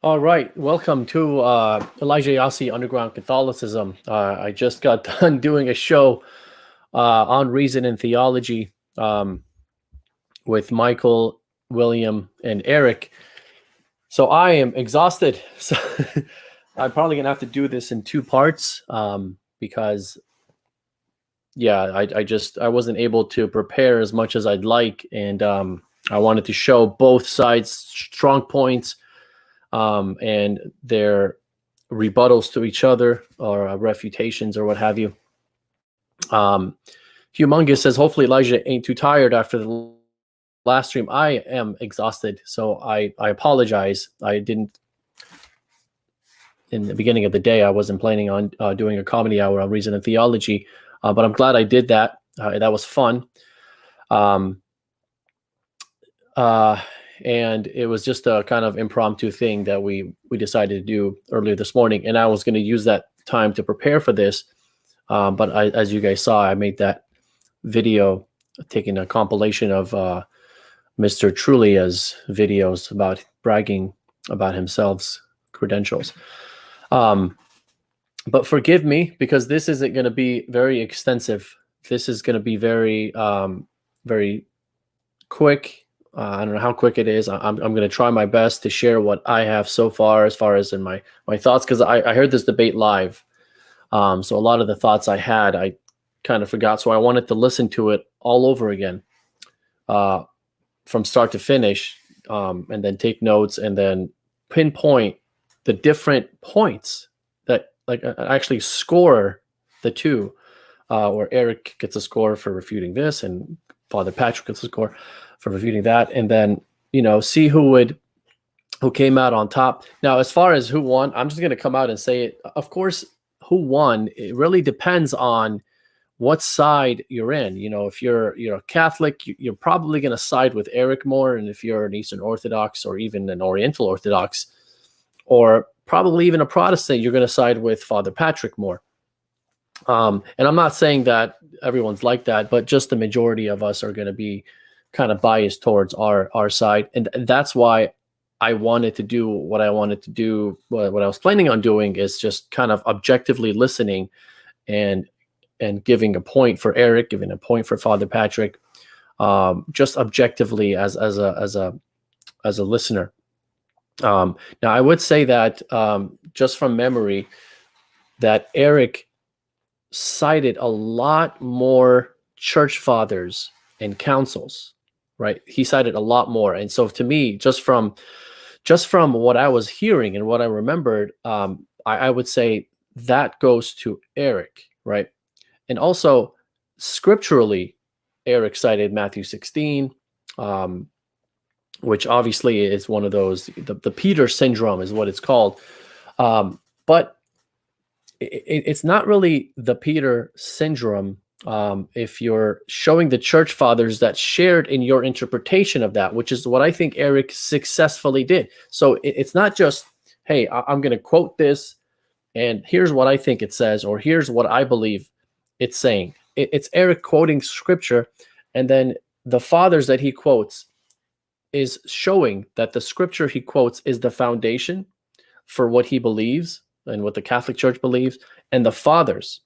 All right, welcome to Elijah Yasi Underground Catholicism. I just got done doing a show on reason and theology with Michael, William, and Eric. So I am exhausted. So I'm probably gonna have to do this in two parts because, yeah, I wasn't able to prepare as much as I'd like, and I wanted to show both sides' strong points and their rebuttals to each other or refutations or what have you. Humongous says, hopefully Elijah ain't too tired after the last stream. I am exhausted, so I apologize. I didn't, in the beginning of the day, I wasn't planning on doing a comedy hour on reason and theology, but I'm glad I did that. That was fun. And it was just a kind of impromptu thing that we decided to do earlier this morning. And I was going to use that time to prepare for this. But as you guys saw, I made that video taking a compilation of Mr. Trulia's videos about bragging about himself's credentials. But forgive me, because this isn't going to be very extensive. This is going to be very, very quick. I don't know how quick it is. I'm going to try my best to share what I have so far as in my thoughts, because I heard this debate live. So a lot of the thoughts I had, I kind of forgot. So I wanted to listen to it all over again from start to finish, and then take notes and then pinpoint the different points that actually score the two, where Eric gets a score for refuting this and Father Patrick gets a score for refuting that, and then see who came out on top. Now, as far as who won, I'm just going to come out and say it. Of course, who won, it really depends on what side you're in. If you're a Catholic, you're probably going to side with Eric more, and if you're an Eastern Orthodox or even an Oriental Orthodox, or probably even a Protestant, you're going to side with Father Patrick more. And I'm not saying that everyone's like that, but just the majority of us are going to be kind of biased towards our side. And that's why I wanted to do what I wanted to do. What I was planning on doing is just kind of objectively listening and giving a point for Eric, giving a point for Father Patrick, just objectively as a listener. Now, I would say that just from memory, that Eric cited a lot more church fathers and councils, right? He cited a lot more. And so to me, just from what I was hearing and what I remembered, I would say that goes to Eric, right? And also scripturally, Eric cited Matthew 16, which obviously is one of those, the Peter syndrome is what it's called. But it's not really the Peter syndrome if you're showing the church fathers that shared in your interpretation of that, which is what I think Eric successfully did. So it's not just, hey, I'm going to quote this, and here's what I think it says, or here's what I believe it's saying. It's Eric quoting scripture, and then the fathers that he quotes is showing that the scripture he quotes is the foundation for what he believes and what the Catholic Church believes, and the fathers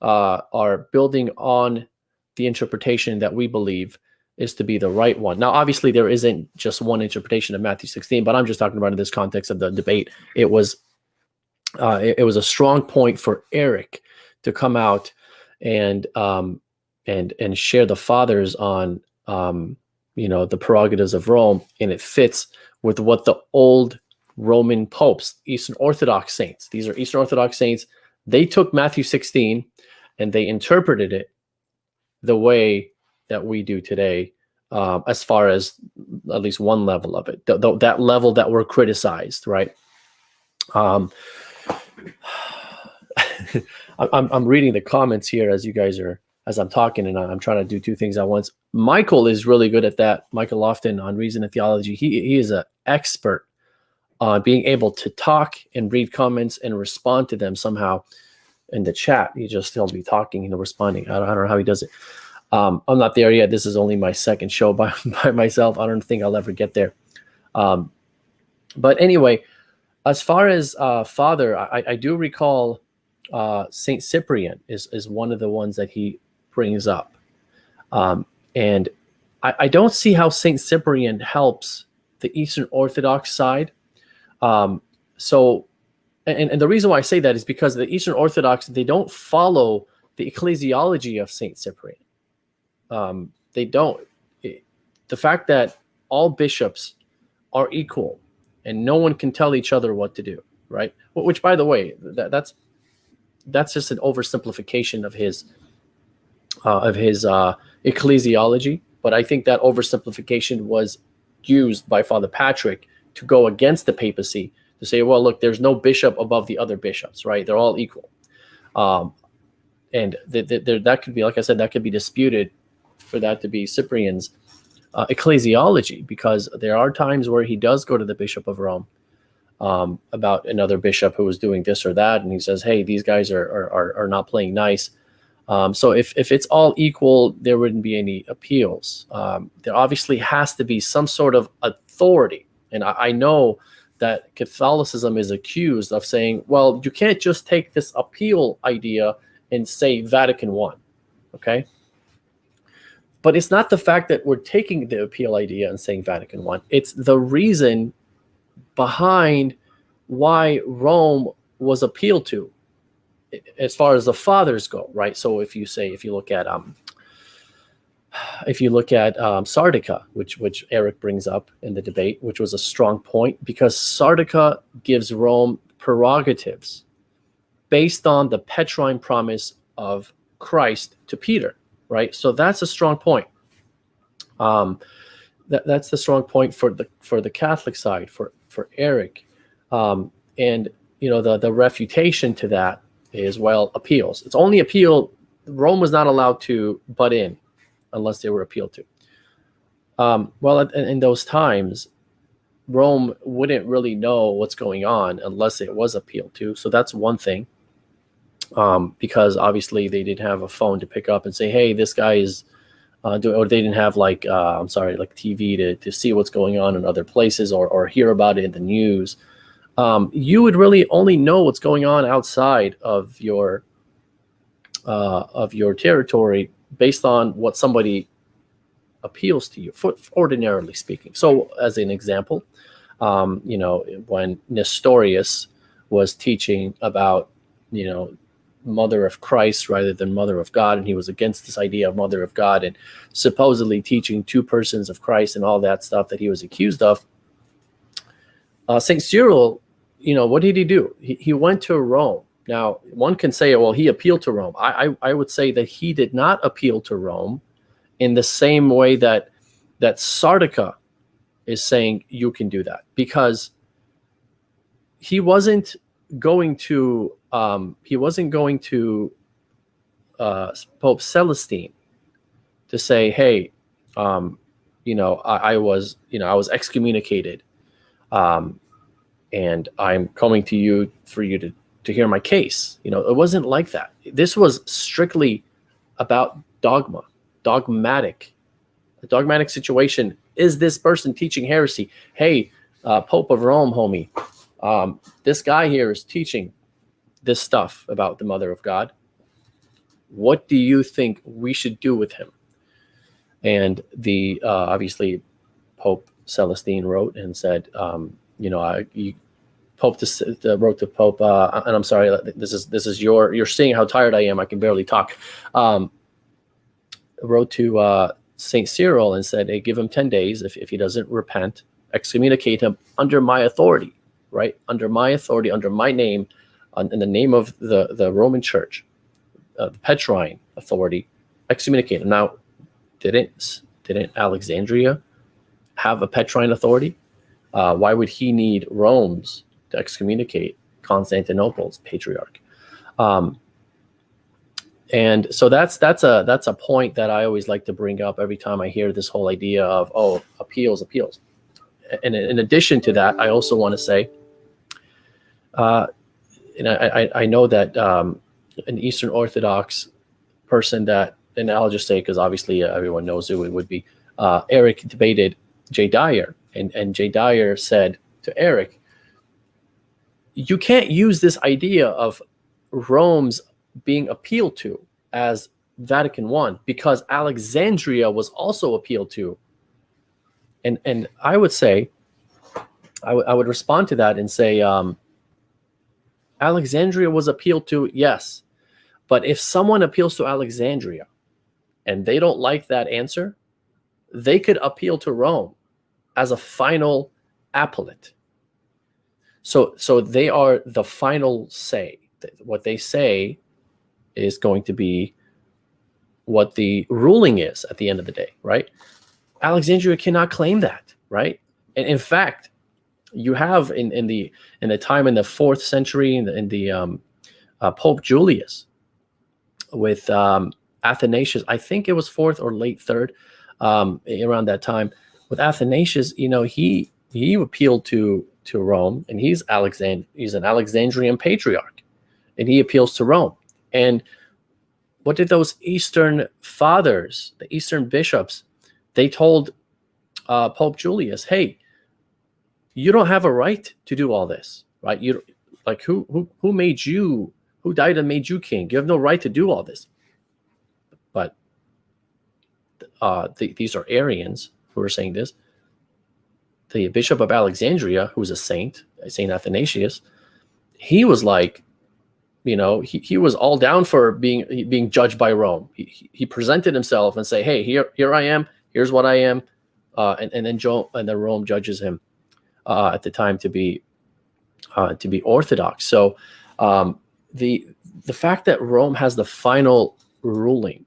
are building on the interpretation that we believe is to be the right one. Now, obviously, there isn't just one interpretation of Matthew 16, but I'm just talking about in this context of the debate. It was a strong point for Eric to come out and share the fathers on the prerogatives of Rome, and it fits with what the old Roman popes, Eastern Orthodox saints, these are Eastern Orthodox saints, they took Matthew 16 and they interpreted it the way that we do today, as far as at least one level of it, that level that we're criticized, right? I'm reading the comments here as I'm talking, and I'm trying to do two things at once. Michael is really good at that. Michael Lofton on Reason and Theology. He is an expert on being able to talk and read comments and respond to them somehow in the chat. He'll be talking and responding. I don't know how he does it. I'm not there yet. This is only my second show by myself. I don't think I'll ever get there. But anyway, As far as father, I do recall Saint Cyprian is one of the ones that he brings up, and I don't see how Saint Cyprian helps the Eastern Orthodox side. So, and the reason why I say that is because the Eastern Orthodox, they don't follow the ecclesiology of Saint Cyprian. They don't. The fact that all bishops are equal and no one can tell each other what to do, right? Which, by the way, that's just an oversimplification of his ecclesiology. But I think that oversimplification was used by Father Patrick to go against the papacy, to say, well, look, there's no bishop above the other bishops, right? They're all equal. And that could be, like I said, that could be disputed for that to be Cyprian's ecclesiology, because there are times where he does go to the Bishop of Rome about another bishop who was doing this or that, and he says, hey, these guys are not playing nice. So if it's all equal, there wouldn't be any appeals. There obviously has to be some sort of authority. And I know that Catholicism is accused of saying, well, you can't just take this appeal idea and say Vatican I, okay? But it's not the fact that we're taking the appeal idea and saying Vatican I. It's the reason behind why Rome was appealed to, as far as the fathers go, right? So if you look at Sardica, which Erick brings up in the debate, which was a strong point, because Sardica gives Rome prerogatives based on the Petrine promise of Christ to Peter, right? So that's a strong point. That's the strong point for the Catholic side, for Erick, and the refutation to that is, well, appeals. It's only appeal. Rome was not allowed to butt in unless they were appealed to. Well, in those times, Rome wouldn't really know what's going on unless it was appealed to. So that's one thing, because obviously they didn't have a phone to pick up and say, hey, this guy is or they didn't have like TV to see what's going on in other places or hear about it in the news. You would really only know what's going on outside of your territory based on what somebody appeals to you, ordinarily speaking. So, as an example, when Nestorius was teaching about, Mother of Christ rather than Mother of God, and he was against this idea of Mother of God and supposedly teaching two persons of Christ and all that stuff that he was accused of, St. Cyril, what did he do? He went to Rome. Now, one can say, well, he appealed to Rome. I would say that he did not appeal to Rome in the same way that Sardica is saying you can do that, because he wasn't going to Pope Celestine to say, hey, I was excommunicated, and I'm coming to you for you to hear my case. It wasn't like that. This was strictly about a dogmatic situation. Is this person teaching heresy? Hey, Pope of Rome, homie, this guy here is teaching this stuff about the Mother of God. What do you think we should do with him? And the obviously Pope Celestine wrote and said, Pope wrote to Pope, and I'm sorry, this is you're seeing how tired I am. I can barely talk. Wrote to St. Cyril and said, hey, give him 10 days. If he doesn't repent, excommunicate him under my authority, right? Under my authority, under my name, in the name of the Roman Church, the Petrine authority, excommunicate him. Now, didn't Alexandria have a Petrine authority? Why would he need Rome's to excommunicate Constantinople's patriarch? And so that's a point that I always like to bring up every time I hear this whole idea of appeals. And in addition to that, I also want to say, and I know that an Eastern Orthodox person that, and I'll just say, because obviously everyone knows who it would be, Erick debated J. Dyer, and J. Dyer said to Erick, you can't use this idea of Rome's being appealed to as Vatican I, because Alexandria was also appealed to. And I would say, I would respond to that and say, Alexandria was appealed to, yes. But if someone appeals to Alexandria and they don't like that answer, they could appeal to Rome as a final appellate. So they are the final say. What they say is going to be what the ruling is at the end of the day, right? Alexandria cannot claim that, right? And in fact, you have in the time in the 4th century in the Pope Julius with Athanasius, I think it was 4th or late 3rd, around that time with Athanasius. He appealed to Rome, and he's an Alexandrian patriarch, and he appeals to Rome. And what did those Eastern fathers, the Eastern bishops, they told Pope Julius, hey, you don't have a right to do all this, right? You like who made you, who died and made you king? You have no right to do all this. But these are Arians who are saying this. The Bishop of Alexandria, who's a saint, Saint Athanasius, he was like, he was all down for being judged by Rome. He presented himself and say, hey, here I am. Here's what I am, and then Rome judges him at the time to be Orthodox. So the fact that Rome has the final ruling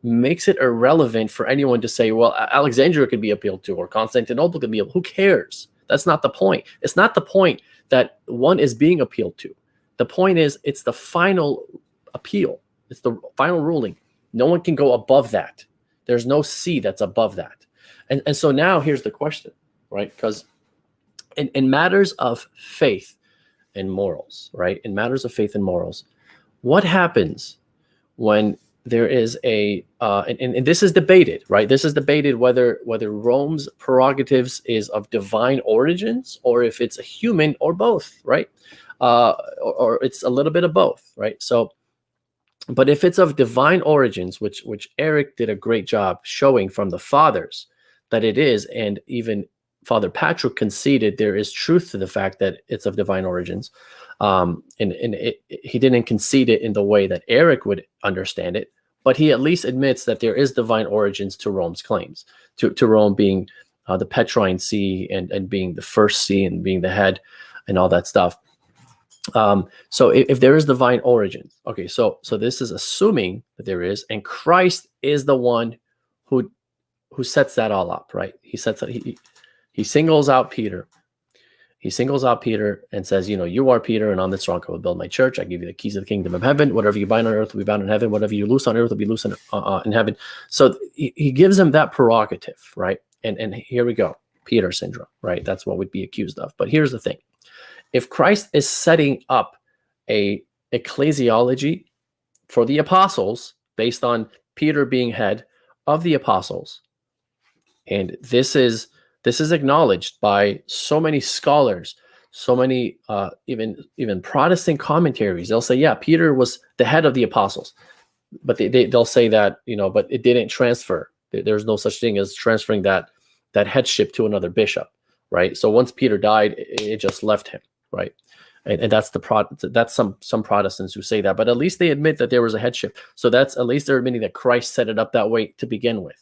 makes it irrelevant for anyone to say, well, Alexandria could be appealed to or Constantinople could be appealed. Who cares? That's not the point. It's not the point that one is being appealed to. The point is it's the final appeal. It's the final ruling. No one can go above that. There's no see that's above that. And so now here's the question, right? Because in matters of faith and morals, right? In matters of faith and morals, what happens when there is and this is debated, right? This is debated whether Rome's prerogatives is of divine origins or if it's a human or both, right? Or it's a little bit of both, right? So, but if it's of divine origins, which Erick did a great job showing from the fathers that it is, and even Father Patrick conceded there is truth to the fact that it's of divine origins. He didn't concede it in the way that Erick would understand it, but he at least admits that there is divine origins to Rome's claims, to Rome being the Petrine see and being the first see and being the head and all that stuff. So if there is divine origins, okay, so this is assuming that there is, and Christ is the one who sets that all up, right? He sets that he singles out Peter. He singles out Peter and says, you are Peter, and on this rock I will build my church. I give you the keys of the kingdom of heaven. Whatever you bind on earth will be bound in heaven. Whatever you loose on earth will be loose in heaven. So he gives him that prerogative, right? And here we go, Peter syndrome, right? That's what we'd be accused of. But here's the thing. If Christ is setting up a ecclesiology for the apostles based on Peter being head of the apostles, and this is acknowledged by so many scholars, so many even Protestant commentaries, they'll say, yeah, Peter was the head of the apostles, but they'll say that, but it didn't transfer. There's no such thing as transferring that headship to another bishop, right? So once Peter died, it just left him. Right, and that's some Protestants who say that, but at least they admit that there was a headship. So that's at least they're admitting that Christ set it up that way to begin with.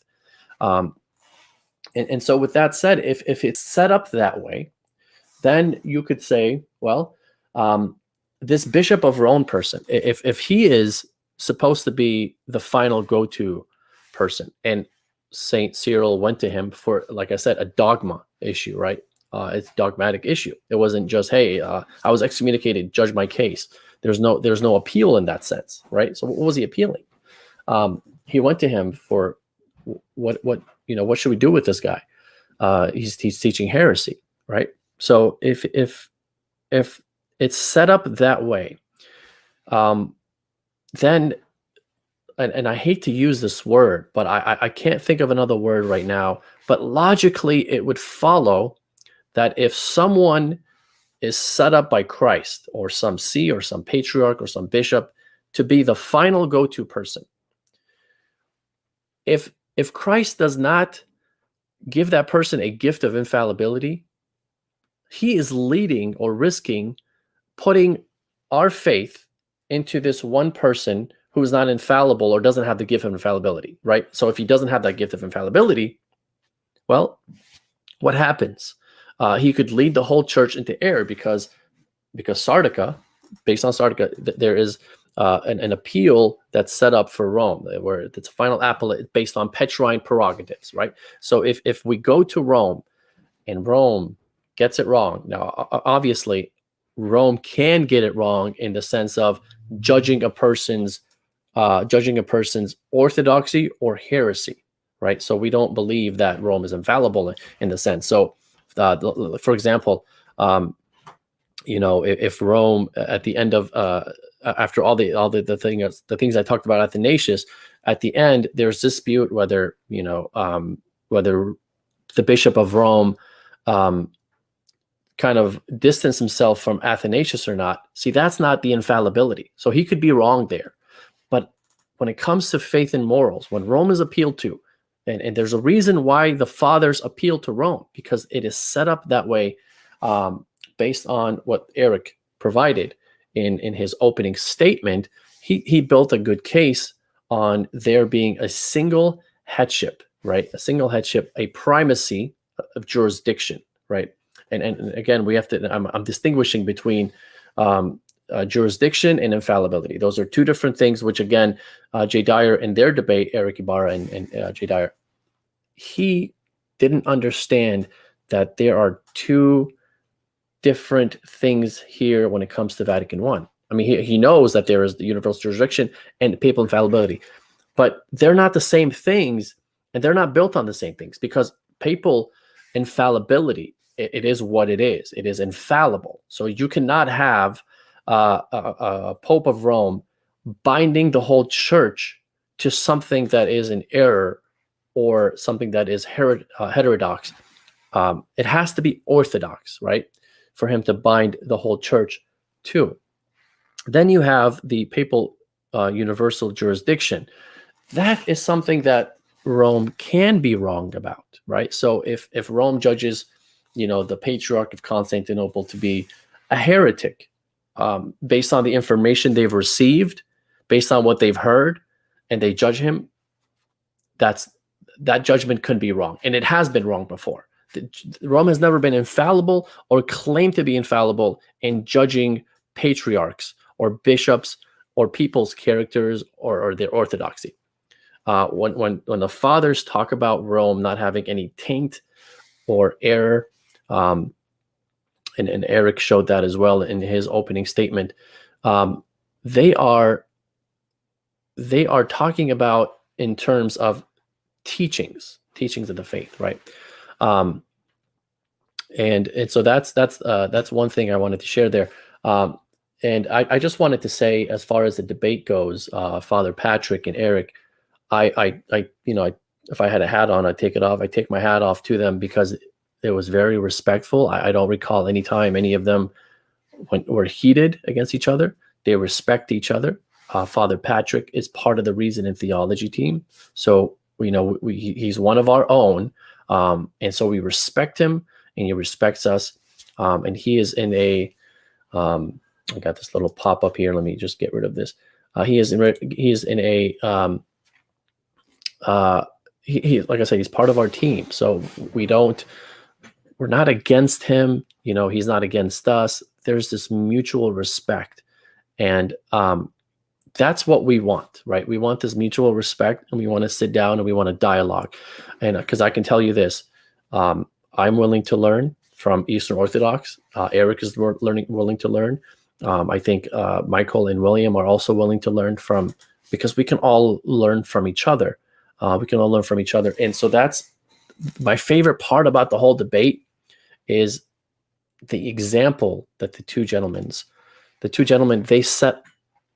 And so with that said, if it's set up that way, then you could say, well, this Bishop of Rome person, if he is supposed to be the final go-to person, and Saint Cyril went to him for, like I said, a dogma issue, right? It's a dogmatic issue. It wasn't just, hey, I was excommunicated, judge my case. There's no appeal in that sense, right? So what was he appealing? He went to him for what should we do with this guy? He's teaching heresy, right? So if it's set up that way, then and I hate to use this word, but I can't think of another word right now. But logically, it would follow that if someone is set up by Christ or some see or some patriarch or some bishop to be the final go-to person. If Christ does not give that person a gift of infallibility, he is leading or risking putting our faith into this one person who is not infallible or doesn't have the gift of infallibility, right? So if he doesn't have that gift of infallibility, well, what happens? He could lead the whole church into error because Sardica, based on Sardica, there is an appeal that's set up for Rome, where it's a final appellate based on Petrine prerogatives, right? So if we go to Rome and Rome gets it wrong, now obviously Rome can get it wrong in the sense of judging a person's orthodoxy or heresy, right? So we don't believe that Rome is infallible in the sense. So, for example, if Rome at the end of after all the things I talked about Athanasius, at the end there's dispute whether whether the Bishop of Rome kind of distance himself from Athanasius or not. See, that's not the infallibility. So he could be wrong there. But when it comes to faith and morals, when Rome is appealed to, and there's a reason why the fathers appeal to Rome, because it is set up that way based on what Erick provided in his opening statement. He built a good case on there being a single headship, right? A single headship, a primacy of jurisdiction, right? And again, we have to. I'm distinguishing between jurisdiction and infallibility. Those are two different things. Which again, J. Dyer in their debate, Erick, Ybarra, and J. Dyer, he didn't understand that there are two different things here when it comes to Vatican I. I mean, he knows that there is the universal jurisdiction and papal infallibility, but they're not the same things, and they're not built on the same things, because papal infallibility, it is what it is. It is infallible. So you cannot have a Pope of Rome binding the whole church to something that is an error or something that is heterodox. It has to be orthodox, right, for him to bind the whole church to. Then you have the papal universal jurisdiction. That is something that Rome can be wrong about, right? So if Rome judges the Patriarch of Constantinople to be a heretic, based on the information they've received, based on what they've heard, and they judge him, that judgment could be wrong. And it has been wrong before. Rome has never been infallible or claimed to be infallible in judging patriarchs or bishops or people's characters or their orthodoxy. When the fathers talk about Rome not having any taint or error, and Erick showed that as well in his opening statement, they are talking about in terms of teachings of the faith, right? And so that's one thing I wanted to share there. And I just wanted to say, as far as the debate goes, Father Patrick and Erick, I if I had a hat on, I'd take it off. I take my hat off to them because it was very respectful. I don't recall any time any of them were heated against each other. They respect each other. Father Patrick is part of the Reason and Theology team, so he's one of our own, and so we respect him, and he respects us. And he is in a. I got this little pop up here. Let me just get rid of this. He is in a. He like I said, he's part of our team, so we're not against him. He's not against us. There's this mutual respect, and that's what we want, right? We want this mutual respect, and we want to sit down and we want to dialogue. And because I can tell you this, I'm willing to learn from Eastern Orthodox. Erick is willing to learn. I think Michael and William are also willing to learn from, because we can all learn from each other. And so that's my favorite part about the whole debate, is the example that the two gentlemen, they set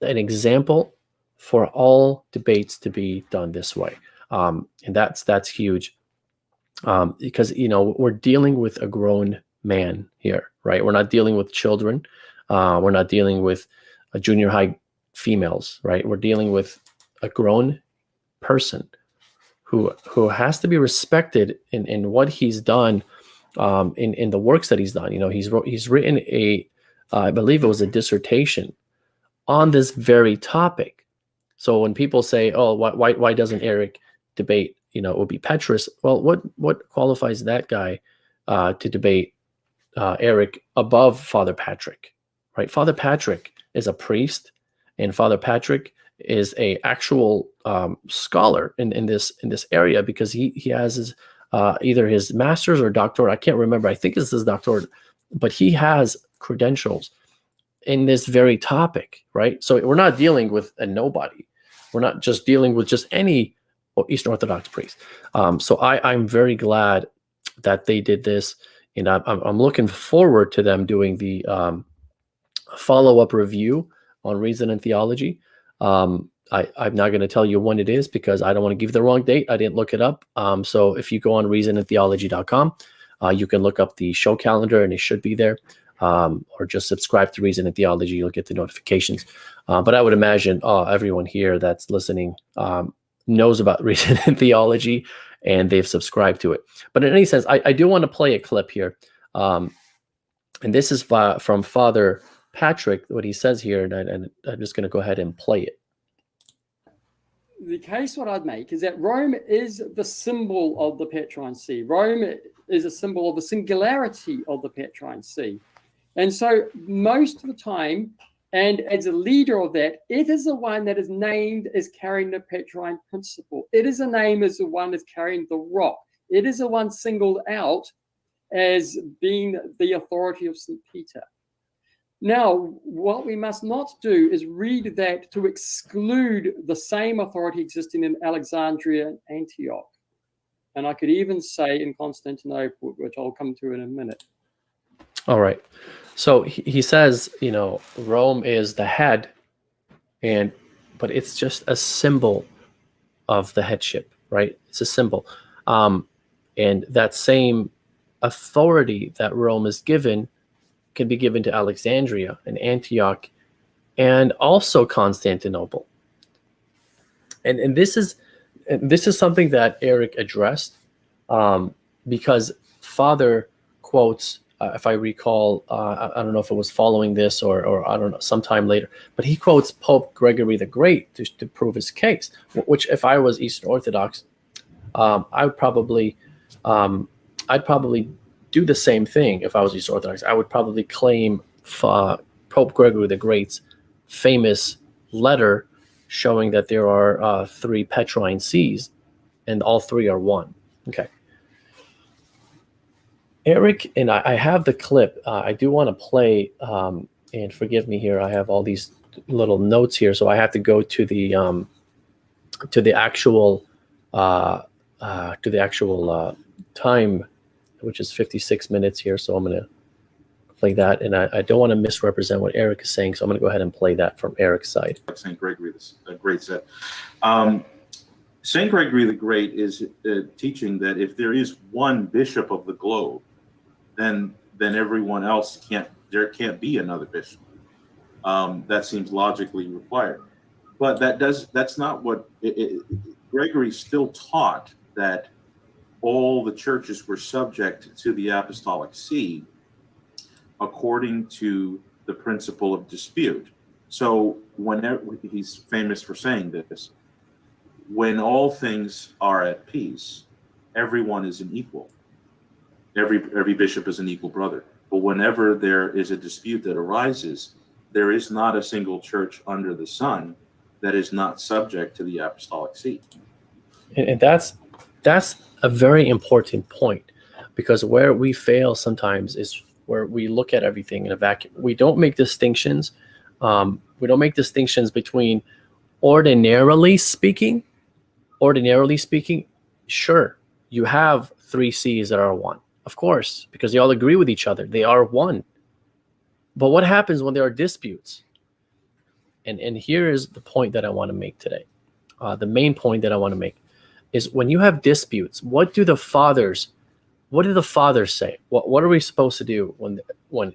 an example for all debates to be done this way. And that's huge, because we're dealing with a grown man here, right? We're not dealing with children. We're not dealing with junior high females, right? We're dealing with a grown person who has to be respected in what he's done, in the works that he's done. He's written I believe it was a dissertation on this very topic. So when people say, "Oh, why doesn't Erick debate?" It would be Petrus. Well, what qualifies that guy to debate Erick above Father Patrick, right? Father Patrick is a priest, and Father Patrick is a actual scholar in this area, because he has his either his master's or doctorate. I can't remember. I think it's his doctorate, but he has credentials in this very topic, right? So we're not dealing with a nobody. We're not just dealing with just any Eastern Orthodox priest. So I'm very glad that they did this, and I'm looking forward to them doing the follow-up review on Reason and Theology. I'm not going to tell you when it is, because I don't want to give the wrong date. I didn't look it up. So if you go on reasonandtheology.com, you can look up the show calendar, and it should be there. Or just subscribe to Reason and Theology. You'll get the notifications. But I would imagine everyone here that's listening knows about Reason and Theology, and they've subscribed to it. But in any sense, I do want to play a clip here. And this is from Father Patrick, what he says here, and I'm just going to go ahead and play it. The case what I'd make is that Rome is the symbol of the Petrine See. Rome is a symbol of the singularity of the Petrine See. And so most of the time, and as a leader of that, it is the one that is named as carrying the Petrine principle. It is a name as the one that's carrying the rock. It is the one singled out as being the authority of St. Peter. Now, what we must not do is read that to exclude the same authority existing in Alexandria and Antioch. And I could even say in Constantinople, which I'll come to in a minute. All right. So he says, Rome is the head, but it's just a symbol of the headship, right? It's a symbol. And that same authority that Rome is given can be given to Alexandria and Antioch and also Constantinople. And this is something that Erick addressed, because Father quotes, if I recall, I don't know if it was following this or I don't know, sometime later, but he quotes Pope Gregory the Great to prove his case, which if I was Eastern Orthodox, I'd probably do the same thing. If I was Eastern Orthodox, I would probably claim Pope Gregory the Great's famous letter showing that there are 3 Petrine Sees, and all 3 are one. Okay. Erick, and I have the clip. I do want to play, and forgive me here. I have all these little notes here, so I have to go to the actual time, which is 56 minutes here. So I'm going to play that, and I don't want to misrepresent what Erick is saying, so I'm going to go ahead and play that from Erick's side. St. Gregory the Great said. St. Gregory the Great is teaching that if there is one bishop of the globe, then everyone else there can't be another bishop. That seems logically required, but that's not what Gregory still taught, that all the churches were subject to the Apostolic See according to the principle of dispute. So whenever, he's famous for saying this, when all things are at peace, everyone is an equal. Every bishop is an equal brother. But whenever there is a dispute that arises, there is not a single church under the sun that is not subject to the Apostolic See. And that's a very important point, because where we fail sometimes is where we look at everything in a vacuum. We don't make distinctions. We don't make distinctions between ordinarily speaking, sure, you have 3 C's that are one, of course, because they all agree with each other. They are one. But what happens when there are disputes? And here is the point that I want to make today. The main point that I want to make is when you have disputes, what do the fathers what did the fathers say? What are we supposed to do when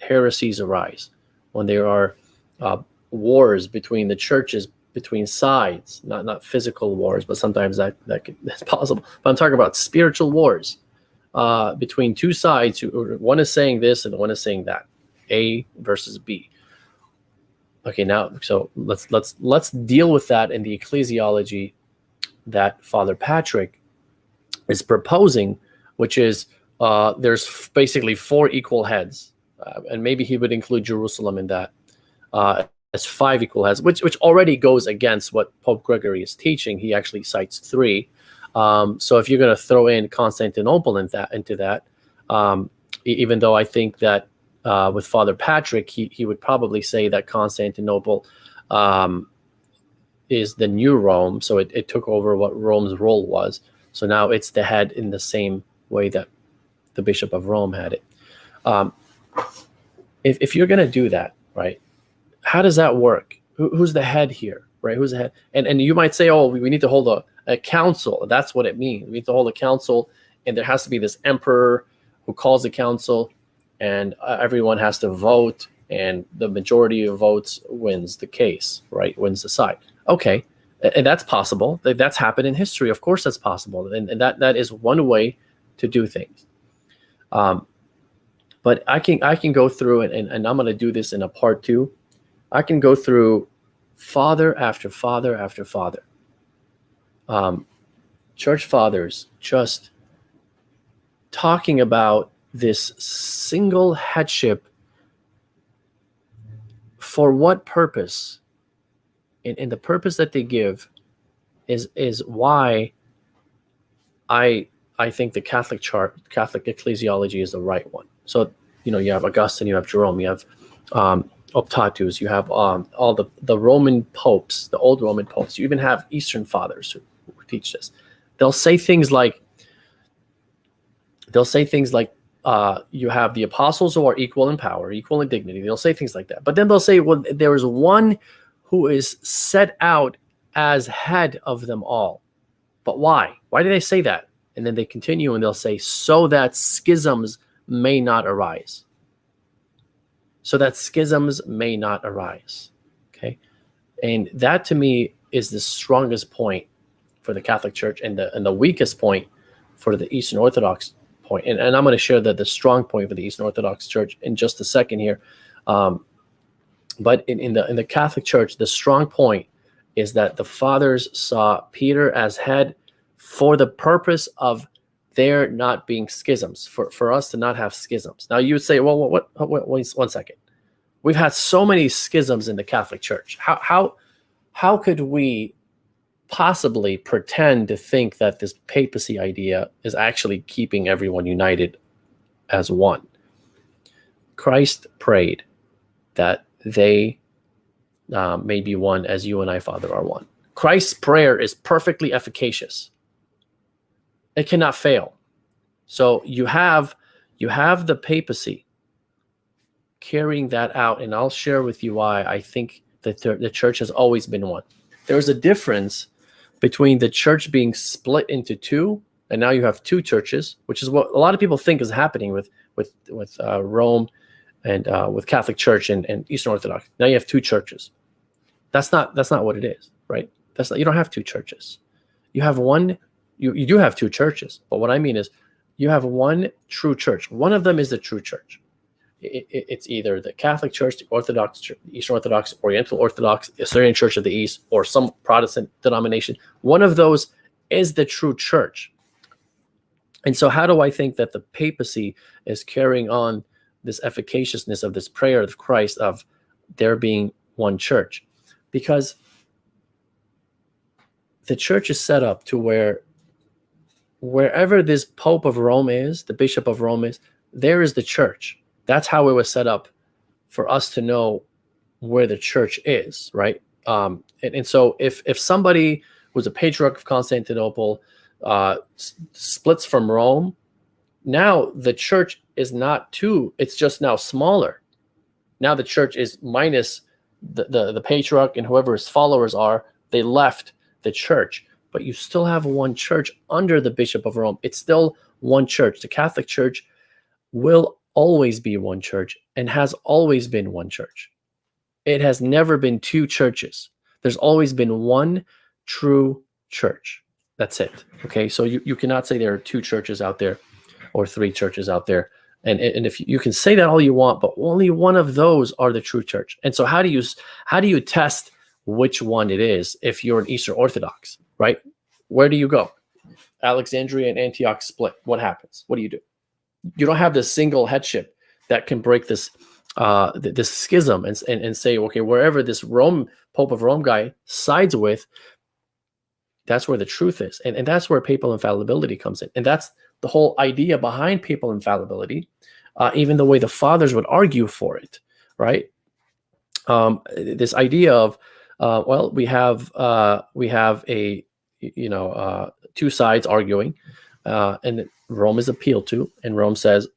heresies arise, when there are wars between the churches, between sides, not physical wars, but sometimes that's possible. But I'm talking about spiritual wars between two sides. One is saying this and one is saying that, A versus B. Okay, now so let's deal with that in the ecclesiology that Father Patrick is proposing, which is there's basically 4 equal heads, and maybe he would include Jerusalem in that as 5 equal heads, which already goes against what Pope Gregory is teaching. He actually cites 3. So if you're going to throw in Constantinople into that, even though I think that with Father Patrick, he would probably say that Constantinople is the new Rome, so it took over what Rome's role was. So now it's the head in the same way that the Bishop of Rome had it. If you're going to do that, right, how does that work? Who's the head here, right? Who's the head? And you might say, oh, we need to hold a council. That's what it means. We need to hold a council, and there has to be this emperor who calls the council, and everyone has to vote, and the majority of votes wins the case, right? Wins the side. Okay. And that's possible. That's happened in history. Of course, that's possible, and that is one way to do things. But I can go through it, and I'm going to do this in a part 2. I can go through father after father after father. Church fathers just talking about this single headship. For what purpose? And the purpose that they give is why I think the Catholic ecclesiology is the right one. So you have Augustine, you have Jerome, you have Optatus, you have all the Roman popes, the old Roman popes. You even have Eastern fathers who teach this. They'll say things like you have the apostles who are equal in power, equal in dignity. They'll say things like that. But then they'll say, well, there is one who is set out as head of them all. But why? Why do they say that? And then they continue and they'll say, so that schisms may not arise. So that schisms may not arise. Okay? And that to me is the strongest point for the Catholic Church, and the weakest point for the Eastern Orthodox point. And I'm going to share the strong point for the Eastern Orthodox Church in just a second here. But in the Catholic Church, the strong point is that the fathers saw Peter as head for the purpose of there not being schisms, for us to not have schisms. Now you would say, well, what? Wait 1 second. We've had so many schisms in the Catholic Church. How could we possibly pretend to think that this papacy idea is actually keeping everyone united as one? Christ prayed that they may be one as you and I, Father, are one. Christ's prayer is perfectly efficacious. It cannot fail. So you have the papacy carrying that out, and I'll share with you why I think that the church has always been one. There's a difference between the church being split into 2, and now you have 2 churches, which is what a lot of people think is happening with Rome and with Catholic Church and Eastern Orthodox. Now you have 2 churches. That's not what it is, right? You don't have 2 churches. You have one. You do have 2 churches, but what I mean is you have one true church. One of them is the true church. It's either the Catholic Church, the Orthodox Church, Eastern Orthodox, Oriental Orthodox, Assyrian Church of the East, or some Protestant denomination. One of those is the true church. And so how do I think that the papacy is carrying on this efficaciousness of this prayer of Christ of there being one church? Because the church is set up to wherever this Pope of Rome is, the Bishop of Rome is, there is the church. That's how it was set up for us to know where the church is, right? And so if somebody who's a patriarch of Constantinople splits from Rome, now the church is not 2, it's just now smaller. Now the church is minus the patriarch and whoever his followers are, they left the church. but you still have one church under the Bishop of Rome. It's still one church. The Catholic Church will always be one church and has always been one church. It has never been two churches. There's always been one true church. That's it. Okay, so you cannot say there are two churches out there or three churches out there. And if you can say that all you want, but only one of those are the true church. And so how do you test which one it is if you're an Eastern Orthodox, right? Where do you go? Alexandria and Antioch split. What happens? What do? You don't have this single headship that can break this this schism and say, okay, wherever this Pope of Rome guy sides with, that's where the truth is. And that's where papal infallibility comes in. And that's the whole idea behind papal infallibility, even the way the fathers would argue for it, right? This idea of, well, we have a, two sides arguing, and Rome is appealed to, and Rome says,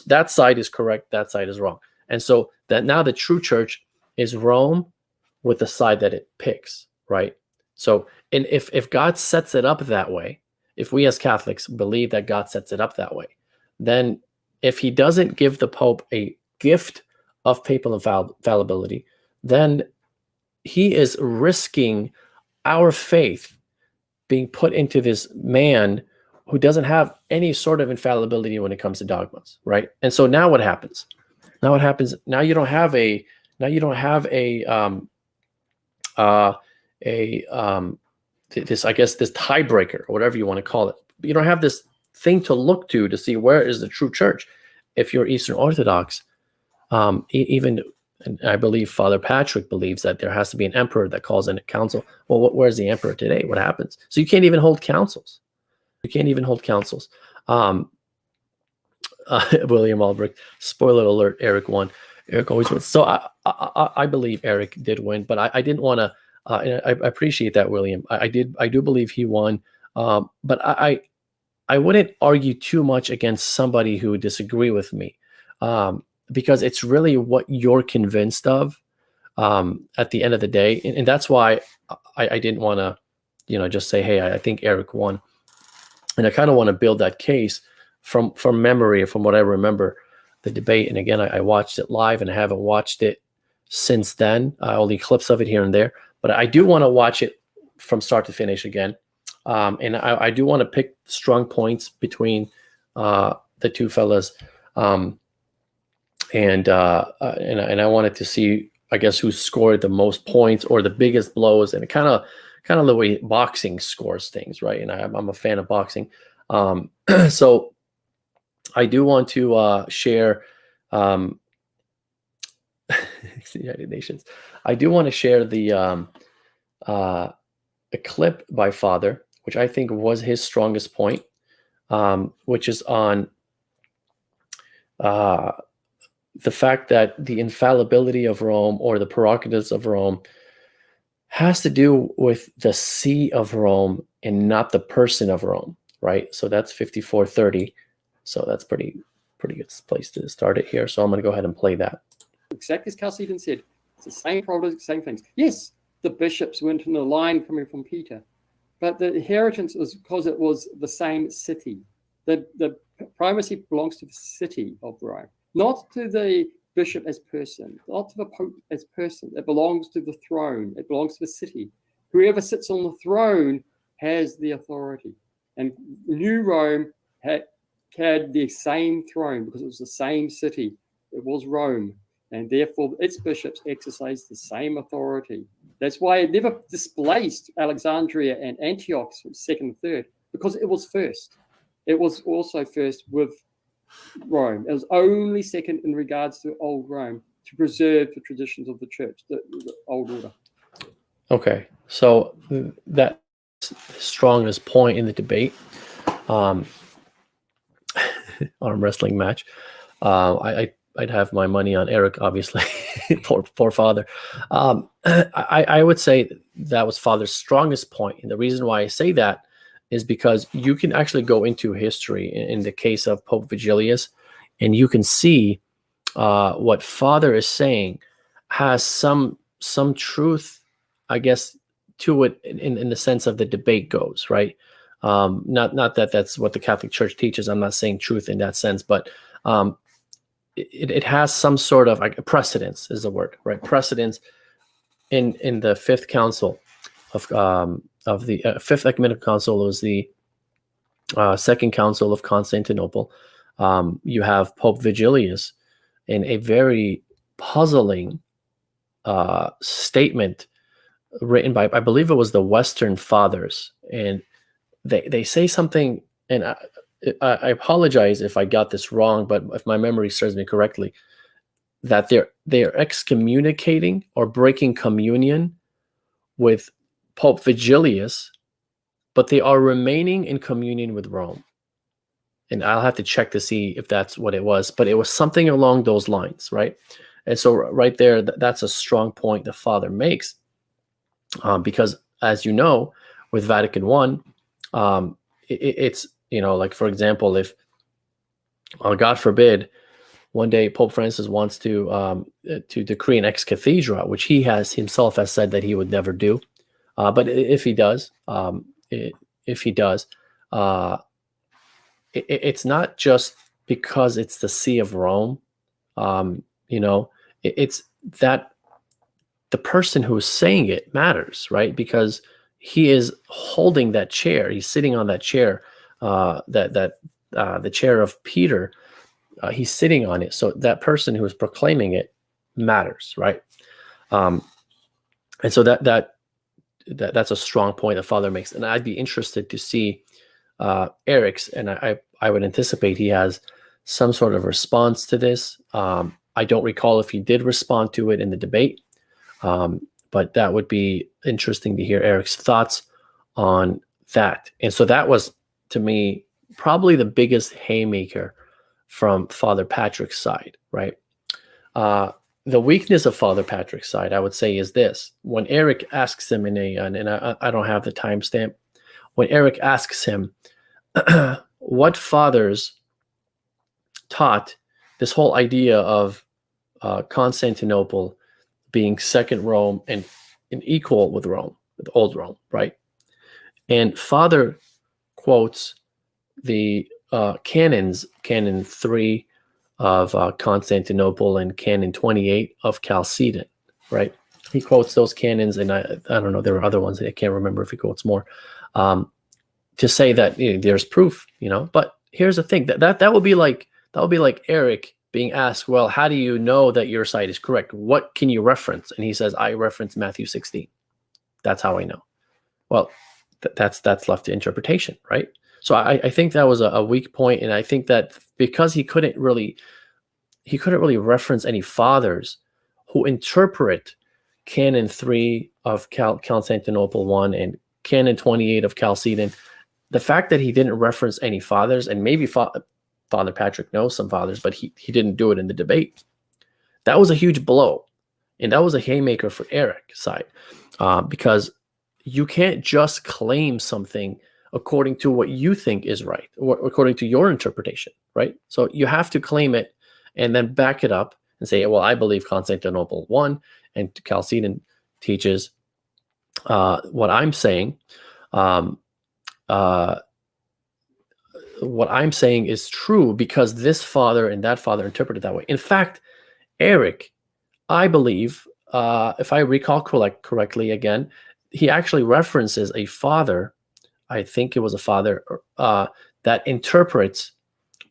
that side is correct, that side is wrong. And so that now the true church is Rome with the side that it picks, right? So, and if God sets it up that way, if we as Catholics believe that God sets it up that way, then if he doesn't give the Pope a gift of papal infallibility, then he is risking our faith being put into this man who doesn't have any sort of infallibility when it comes to dogmas, right? And so now what happens? Now you don't have a this, I guess, this tiebreaker or whatever you want to call it. But you don't have this thing to look to see where is the true church. If you're Eastern Orthodox, even, and I believe Father Patrick believes that there has to be an emperor that calls in a council. Well, where's the emperor today? What happens? So you can't even hold councils. William Albrecht, spoiler alert, Erick won. Erick always wins. So I believe Erick did win, but I didn't want to. I appreciate that, William. I do believe he won, but I wouldn't argue too much against somebody who would disagree with me, because it's really what you're convinced of at the end of the day, and that's why I didn't want to, just say, hey, I think Erick won, and I kind of want to build that case from memory, from what I remember the debate. And again, I watched it live, and I haven't watched it since then. Only clips of it here and there. But I do want to watch it from start to finish again. And I do want to pick strong points between the two fellas. And I wanted to see, I guess, who scored the most points or the biggest blows, and kind of the way boxing scores things, right? And I'm a fan of boxing. So I do want to share United Nations. I do want to share the a clip by Father, which I think was his strongest point, which is on the fact that the infallibility of Rome, or the prerogatives of Rome, has to do with the see of Rome and not the person of Rome, right? So that's 54:30. So that's pretty good place to start it here. So I'm going to go ahead and play that. Exactly as Chalcedon said, it's the same problems, same things. Yes, the bishops went in a line coming from Peter, but the inheritance was because it was the same city. The primacy belongs to the city of Rome, not to the bishop as person, not to the Pope as person. It belongs to the throne. It belongs to the city. Whoever sits on the throne has the authority. And New Rome had the same throne because it was the same city. It was Rome. And therefore, its bishops exercised the same authority. That's why it never displaced Alexandria and Antioch second and third, because it was first. It was also first with Rome. It was only second in regards to old Rome, to preserve the traditions of the church, the old order. Okay, so that strongest point in the debate, arm wrestling match. I'd have my money on Erick, obviously. poor Father. I would say that was Father's strongest point, and the reason why I say that is because you can actually go into history in the case of Pope Vigilius, and you can see what Father is saying has some truth, I guess, to it in the sense of the debate goes, right? Not that that's what the Catholic Church teaches. I'm not saying truth in that sense, but it has some sort of like precedence is the word, right? Precedence in the Fifth Council of the Fifth Ecumenical Council. Was the Second Council of Constantinople. You have Pope Vigilius in a very puzzling statement written by, I believe it was the Western Fathers, and they say something, and I apologize if I got this wrong, but if my memory serves me correctly, that they're excommunicating or breaking communion with Pope Vigilius, but they are remaining in communion with Rome. And I'll have to check to see if that's what it was, but it was something along those lines, right? And so right there, that's a strong point the Father makes, because as you know, with Vatican I, it's, like, for example, if, God forbid, one day Pope Francis wants to decree an ex cathedra, which he himself has said that he would never do. But if he does, it's not just because it's the See of Rome. It's that the person who is saying it matters, right? Because he is holding that chair. He's sitting on that chair, the chair of Peter. He's sitting on it. So that person who is proclaiming it matters, right? And so that's a strong point the Father makes. And I'd be interested to see Erick's, and I would anticipate he has some sort of response to this. I don't recall if he did respond to it in the debate, but that would be interesting to hear Erick's thoughts on that. And so that was, to me, probably the biggest haymaker from Father Patrick's side, right? The weakness of Father Patrick's side, I would say, is this. When Erick asks him and I don't have the timestamp, when Erick asks him what fathers taught this whole idea of Constantinople being second Rome and equal with Rome, with old Rome, right? And Father quotes the canons, Canon 3 of Constantinople and Canon 28 of Chalcedon, right? He quotes those canons, and I don't know, there are other ones that I can't remember if he quotes more, to say that there's proof, But here's the thing: that would be like Erick being asked, well, how do you know that your side is correct? What can you reference? And he says, I reference Matthew 16. That's how I know. Well, that's left to interpretation, right? So I think that was a weak point, and I think that because he couldn't really reference any fathers who interpret Canon 3 of Constantinople 1 and Canon 28 of Chalcedon, the fact that he didn't reference any fathers, and maybe Father Patrick knows some fathers, but he didn't do it in the debate, that was a huge blow, and that was a haymaker for Erick's side, because you can't just claim something according to what you think is right, or according to your interpretation, right? So you have to claim it and then back it up and say, well, I believe Constantinople 1 and Chalcedon teaches what I'm saying. What I'm saying is true because this father and that father interpreted that way. In fact, Erick, I believe, if I recall correctly again, he actually references a father, I think it was a father, that interprets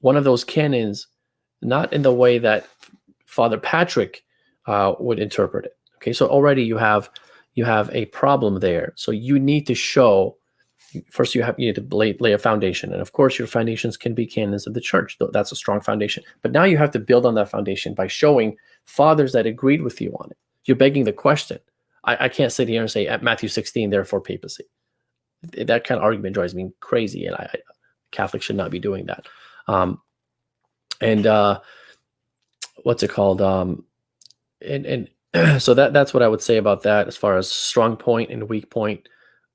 one of those canons not in the way that Father Patrick would interpret it. Okay, so already you have a problem there. So you need to show, first you need to lay a foundation, and of course your foundations can be canons of the church. That's a strong foundation. But now you have to build on that foundation by showing fathers that agreed with you on it. You're begging the question. I can't sit here and say at Matthew 16, therefore papacy. That kind of argument drives me crazy, and Catholics should not be doing that. What's it called? And so that's what I would say about that as far as strong point and weak point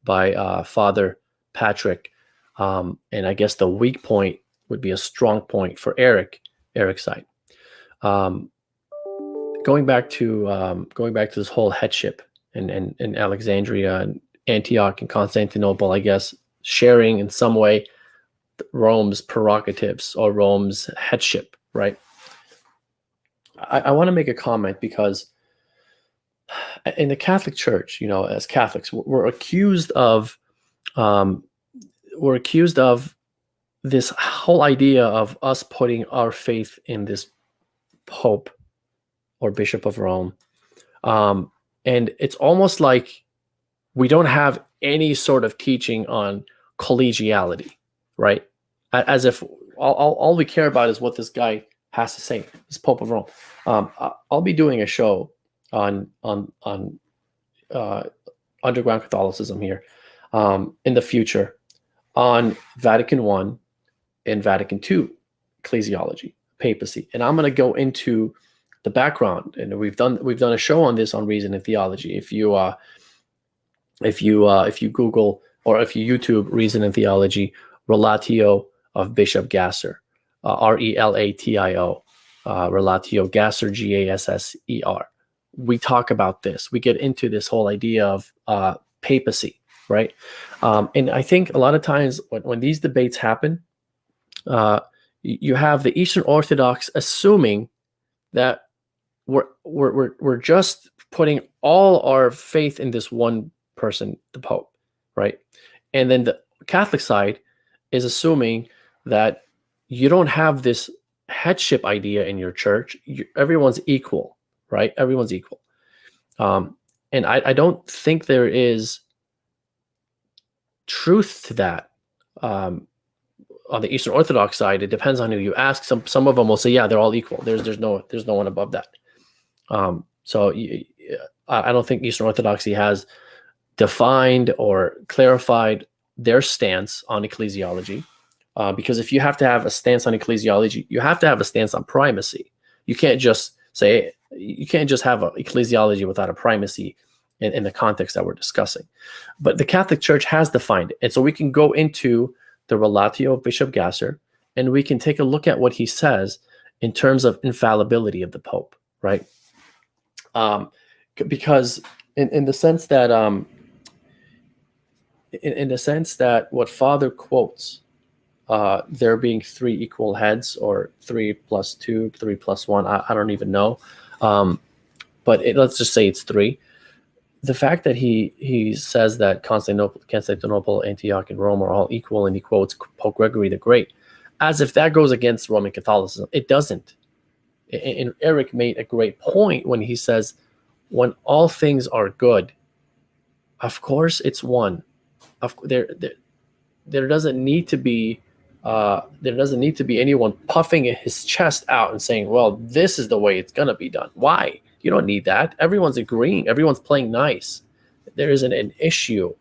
by Father Patrick. And I guess the weak point would be a strong point for Erick's side. Going back to this whole headship in Alexandria Antioch and Constantinople, I guess, sharing in some way Rome's prerogatives or Rome's headship, right? I want to make a comment because in the Catholic Church, as Catholics, we're accused of this whole idea of us putting our faith in this Pope or Bishop of Rome. And it's almost like we don't have any sort of teaching on collegiality, right? As if all we care about is what this guy has to say, this Pope of Rome. I'll be doing a show on underground Catholicism here in the future on Vatican I and Vatican II ecclesiology, papacy, and I'm going to go into the background. And we've done a show on this on Reason and Theology. If you Google or if you YouTube Reason and Theology, Relatio of Bishop Gasser, Relatio, Relatio Gasser, Gasser. We talk about this. We get into this whole idea of papacy, right? And I think a lot of times when these debates happen, you have the Eastern Orthodox assuming that we're just putting all our faith in this one person, the Pope, right? And then the Catholic side is assuming that you don't have this headship idea in your church. Everyone's equal, right? Everyone's equal. And I don't think there is truth to that. On the Eastern Orthodox side, it depends on who you ask. Some of them will say, yeah, they're all equal. There's no one above that. So I don't think Eastern Orthodoxy has defined or clarified their stance on ecclesiology. Because if you have to have a stance on ecclesiology, you have to have a stance on primacy. You can't just have an ecclesiology without a primacy in the context that we're discussing. But the Catholic Church has defined it. And so we can go into the Relatio of Bishop Gasser, and we can take a look at what he says in terms of infallibility of the Pope, right? Because in the sense that what Father quotes, there being 3 equal heads, or 3 plus 2, 3 plus 1, I don't even know. But let's just say it's 3. The fact that he says that Constantinople, Antioch, and Rome are all equal, and he quotes Pope Gregory the Great, as if that goes against Roman Catholicism. It doesn't. And Erick made a great point when he says, when all things are good, of course it's one. There doesn't need to be anyone puffing his chest out and saying, well, this is the way it's going to be done. Why? You don't need that. Everyone's agreeing. Everyone's playing nice. There isn't an issue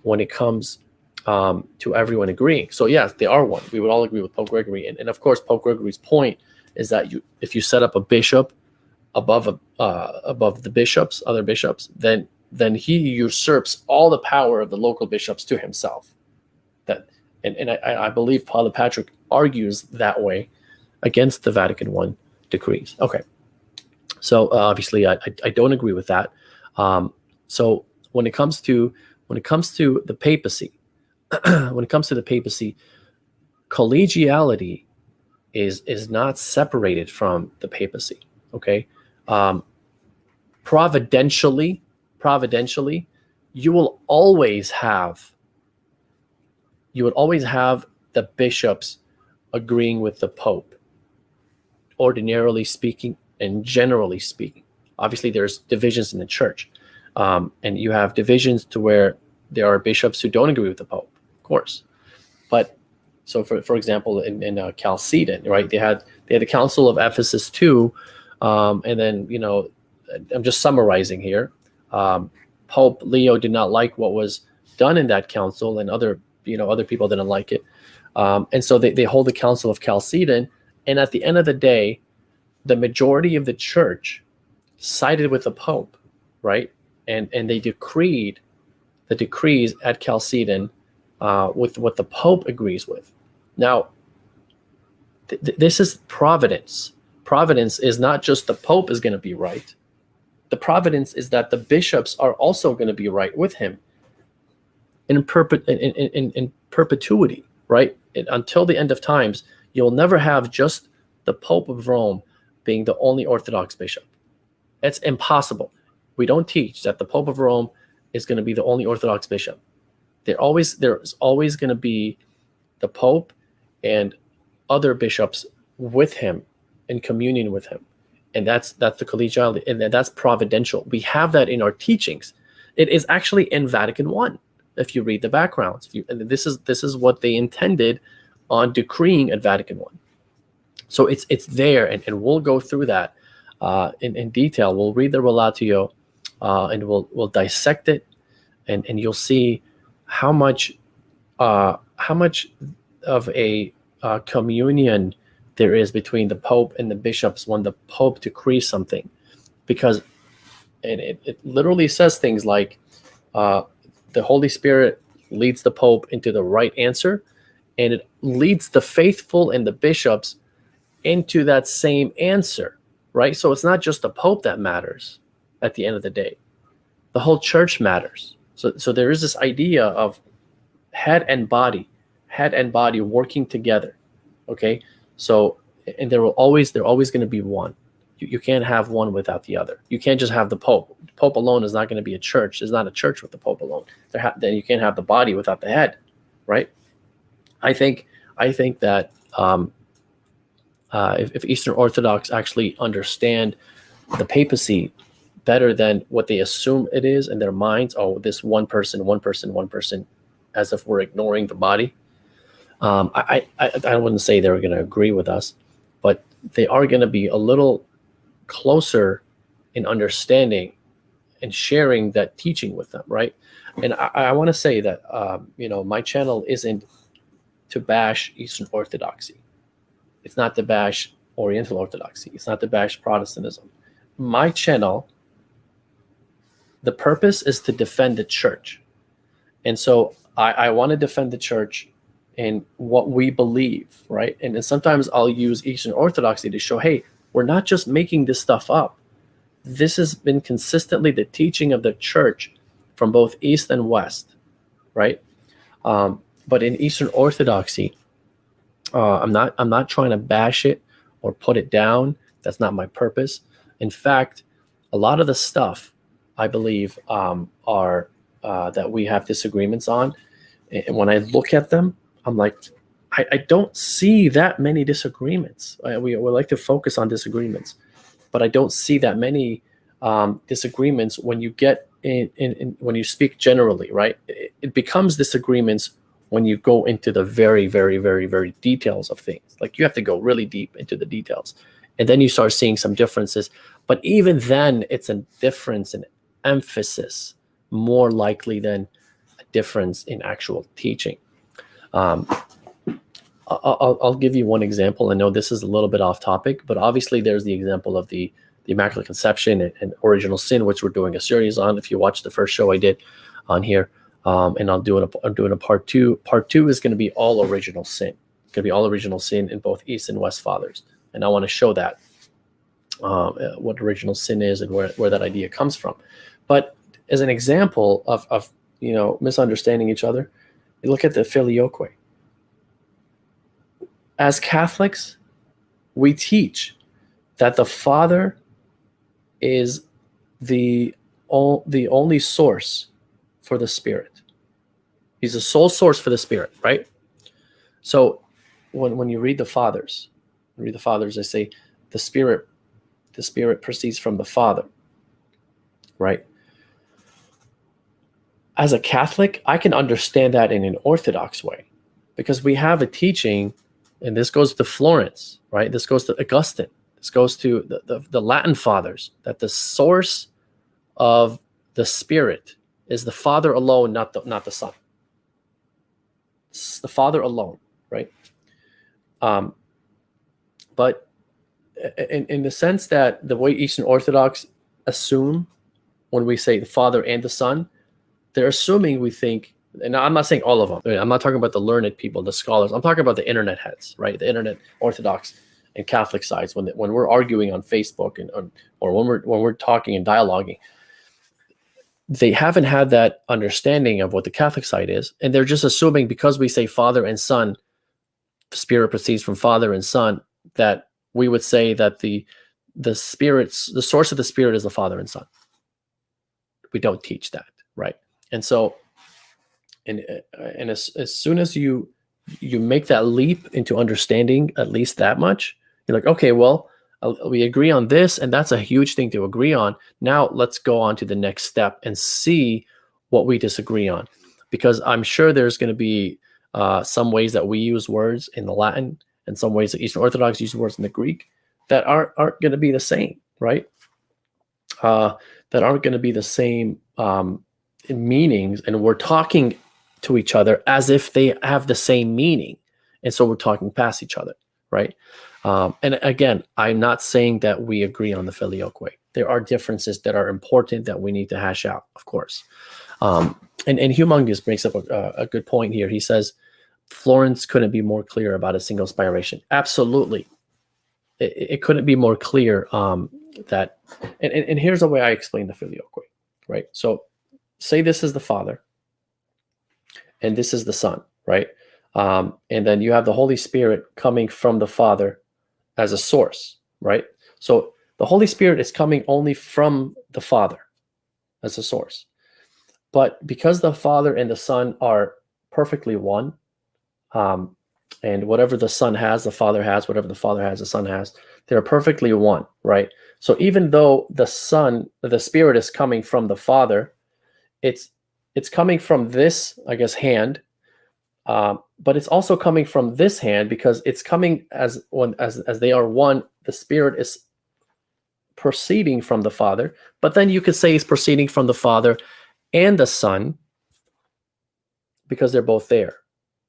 when it comes to everyone agreeing. So yes, they are one. We would all agree with Pope Gregory. And of course, Pope Gregory's point is that if you set up a bishop above the bishops, other bishops, then he usurps all the power of the local bishops to himself. And I believe Father Patrick argues that way against the Vatican I decrees. Okay, so obviously I don't agree with that. So when it comes to the papacy, collegiality is not separated from the papacy. Okay, providentially, you would always have the bishops agreeing with the Pope, ordinarily speaking and generally speaking. Obviously, there's divisions in the church, and you have divisions to where there are bishops who don't agree with the Pope, of course. But so, for example, in Chalcedon, right, they had the Council of Ephesus too, and then I'm just summarizing here. Pope Leo did not like what was done in that council, and other people didn't like it. And so they hold the Council of Chalcedon. And at the end of the day, the majority of the church sided with the Pope, right? And they decreed the decrees at Chalcedon with what the Pope agrees with. Now, this is providence. Providence is not just the Pope is going to be right. The providence is that the bishops are also going to be right with him. in perpetuity, right? Until the end of times, you'll never have just the Pope of Rome being the only Orthodox bishop. It's impossible. We don't teach that the Pope of Rome is going to be the only Orthodox bishop. There's always going to be the Pope and other bishops with him in communion with him. And that's the collegiality, and that's providential. We have that in our teachings. It is actually in Vatican I. If you read the backgrounds, this is what they intended on decreeing at Vatican I. So it's there, and we'll go through that in detail. We'll read the Relatio, and we'll dissect it, and you'll see how much of a communion there is between the Pope and the bishops when the Pope decrees something, because it literally says things like the Holy Spirit leads the Pope into the right answer, and it leads the faithful and the bishops into that same answer, right? So it's not just the Pope that matters at the end of the day. The whole church matters. So there is this idea of head and body working together, okay? So, and they're always going to be one. You can't have one without the other. You can't just have the Pope. The Pope alone is not going to be a church. There's not a church with the Pope alone. Then you can't have the body without the head, right? I think that if Eastern Orthodox actually understand the papacy better than what they assume it is in their minds, this one person, as if we're ignoring the body. I wouldn't say they're going to agree with us, but they are going to be a little closer in understanding and sharing that teaching with them, right? And I want to say that my channel isn't to bash Eastern Orthodoxy. It's not to bash Oriental Orthodoxy. It's not to bash Protestantism. My channel, the purpose is to defend the church. And so I want to defend the church in what we believe, right? And then sometimes I'll use Eastern Orthodoxy to show, hey, we're not just making this stuff up. This has been consistently the teaching of the church from both East and West, right? But in Eastern Orthodoxy, I'm not trying to bash it or put it down. That's not my purpose. In fact, a lot of the stuff I believe are that we have disagreements on. And when I look at them, I'm like, I don't see that many disagreements. We like to focus on disagreements, but I don't see that many disagreements when you get in when you speak generally, right? It becomes disagreements when you go into the very, very, very, very details of things. Like you have to go really deep into the details, and then you start seeing some differences. But even then, it's a difference in emphasis more likely than a difference in actual teaching. I'll give you one example. I know this is a little bit off topic, but obviously there's the example of the Immaculate Conception and original sin, which we're doing a series on. If you watch the first show I did on here, and I'm doing a part two. Part two is going to be all original sin. It's going to be all original sin in both East and West Fathers, and I want to show that what original sin is and where that idea comes from. But as an example of misunderstanding each other, you look at the filioque. As Catholics, we teach that the Father is the only source for the Spirit. He's the sole source for the Spirit, right? So when you read the Fathers, they say the Spirit proceeds from the Father, right? As a Catholic, I can understand that in an Orthodox way, because we have a teaching, and this goes to Florence, right? This goes to Augustine. This goes to the Latin Fathers, that the source of the Spirit is the Father alone, not the Son. It's the Father alone, right? But in the sense that the way Eastern Orthodox assume when we say the Father and the Son, they're assuming we think, and I'm not saying all of them. I'm not talking about the learned people, the scholars. I'm talking about the internet heads, right? The internet Orthodox and Catholic sides. When we're arguing on Facebook or when we're talking and dialoguing, they haven't had that understanding of what the Catholic side is, and they're just assuming because we say Father and Son, the Spirit proceeds from Father and Son, that we would say that the source of the Spirit is the Father and Son. We don't teach that, right? And so, and as soon as you make that leap into understanding at least that much, you're like, okay, well, we agree on this, and that's a huge thing to agree on. Now let's go on to the next step and see what we disagree on, because I'm sure there's going to be some ways that we use words in the Latin and some ways that Eastern Orthodox use words in the Greek that aren't going to be the same, right? That aren't going to be the same meanings, and we're talking to each other as if they have the same meaning, and so we're talking past each other, right? And again, I'm not saying that we agree on the Filioque. There are differences that are important that we need to hash out, of course. And Humongous brings up a good point here. He says, Florence couldn't be more clear about a single spiration. Absolutely. It couldn't be more clear that, and here's the way I explain the Filioque, right? So say this is the Father, and this is the Son, right? And then you have the Holy Spirit coming from the Father as a source, right? So the Holy Spirit is coming only from the Father as a source. But because the Father and the Son are perfectly one, and whatever the Son has, the Father has, whatever the Father has, the Son has, they're perfectly one, right? So even though the Spirit is coming from the Father, it's coming from this, I guess, hand, but it's also coming from this hand, because it's coming as they are one. The Spirit is proceeding from the Father, but then you could say it's proceeding from the Father and the Son, because they're both there,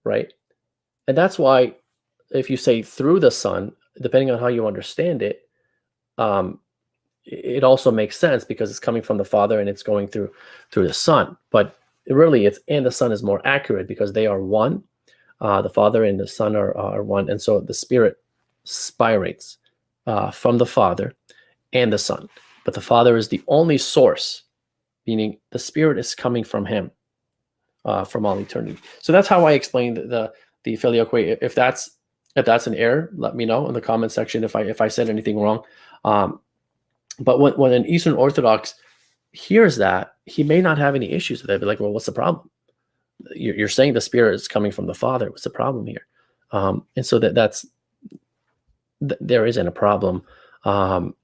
right? And that's why if you say through the Son, depending on how you understand it, it also makes sense, because it's coming from the Father and it's going through the Son. But really, it's and the Son is more accurate, because they are one. The Father and the Son are one, and so the Spirit spirates from the Father and the Son. But the Father is the only source, meaning the Spirit is coming from Him from all eternity. So that's how I explained the Filioque. If that's an error, let me know in the comment section if I said anything wrong. But when an Eastern Orthodox hears that, he may not have any issues with it. Be like, well, what's the problem? You're saying the Spirit is coming from the Father. What's the problem here? And so there isn't a problem,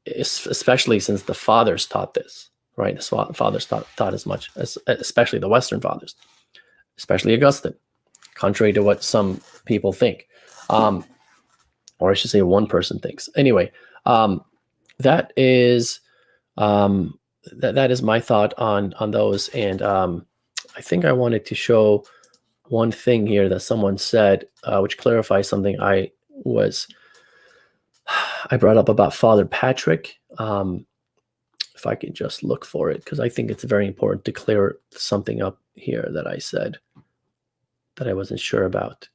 especially since the Fathers taught this, right? The Fathers taught as much, especially the Western Fathers, especially Augustine, contrary to what some people think, or I should say one person thinks. Anyway, that is that is my thought on those. And I think I wanted to show one thing here that someone said, which clarifies something I brought up about Father Patrick. If I could just look for it, because I think it's very important to clear something up here that I said that I wasn't sure about.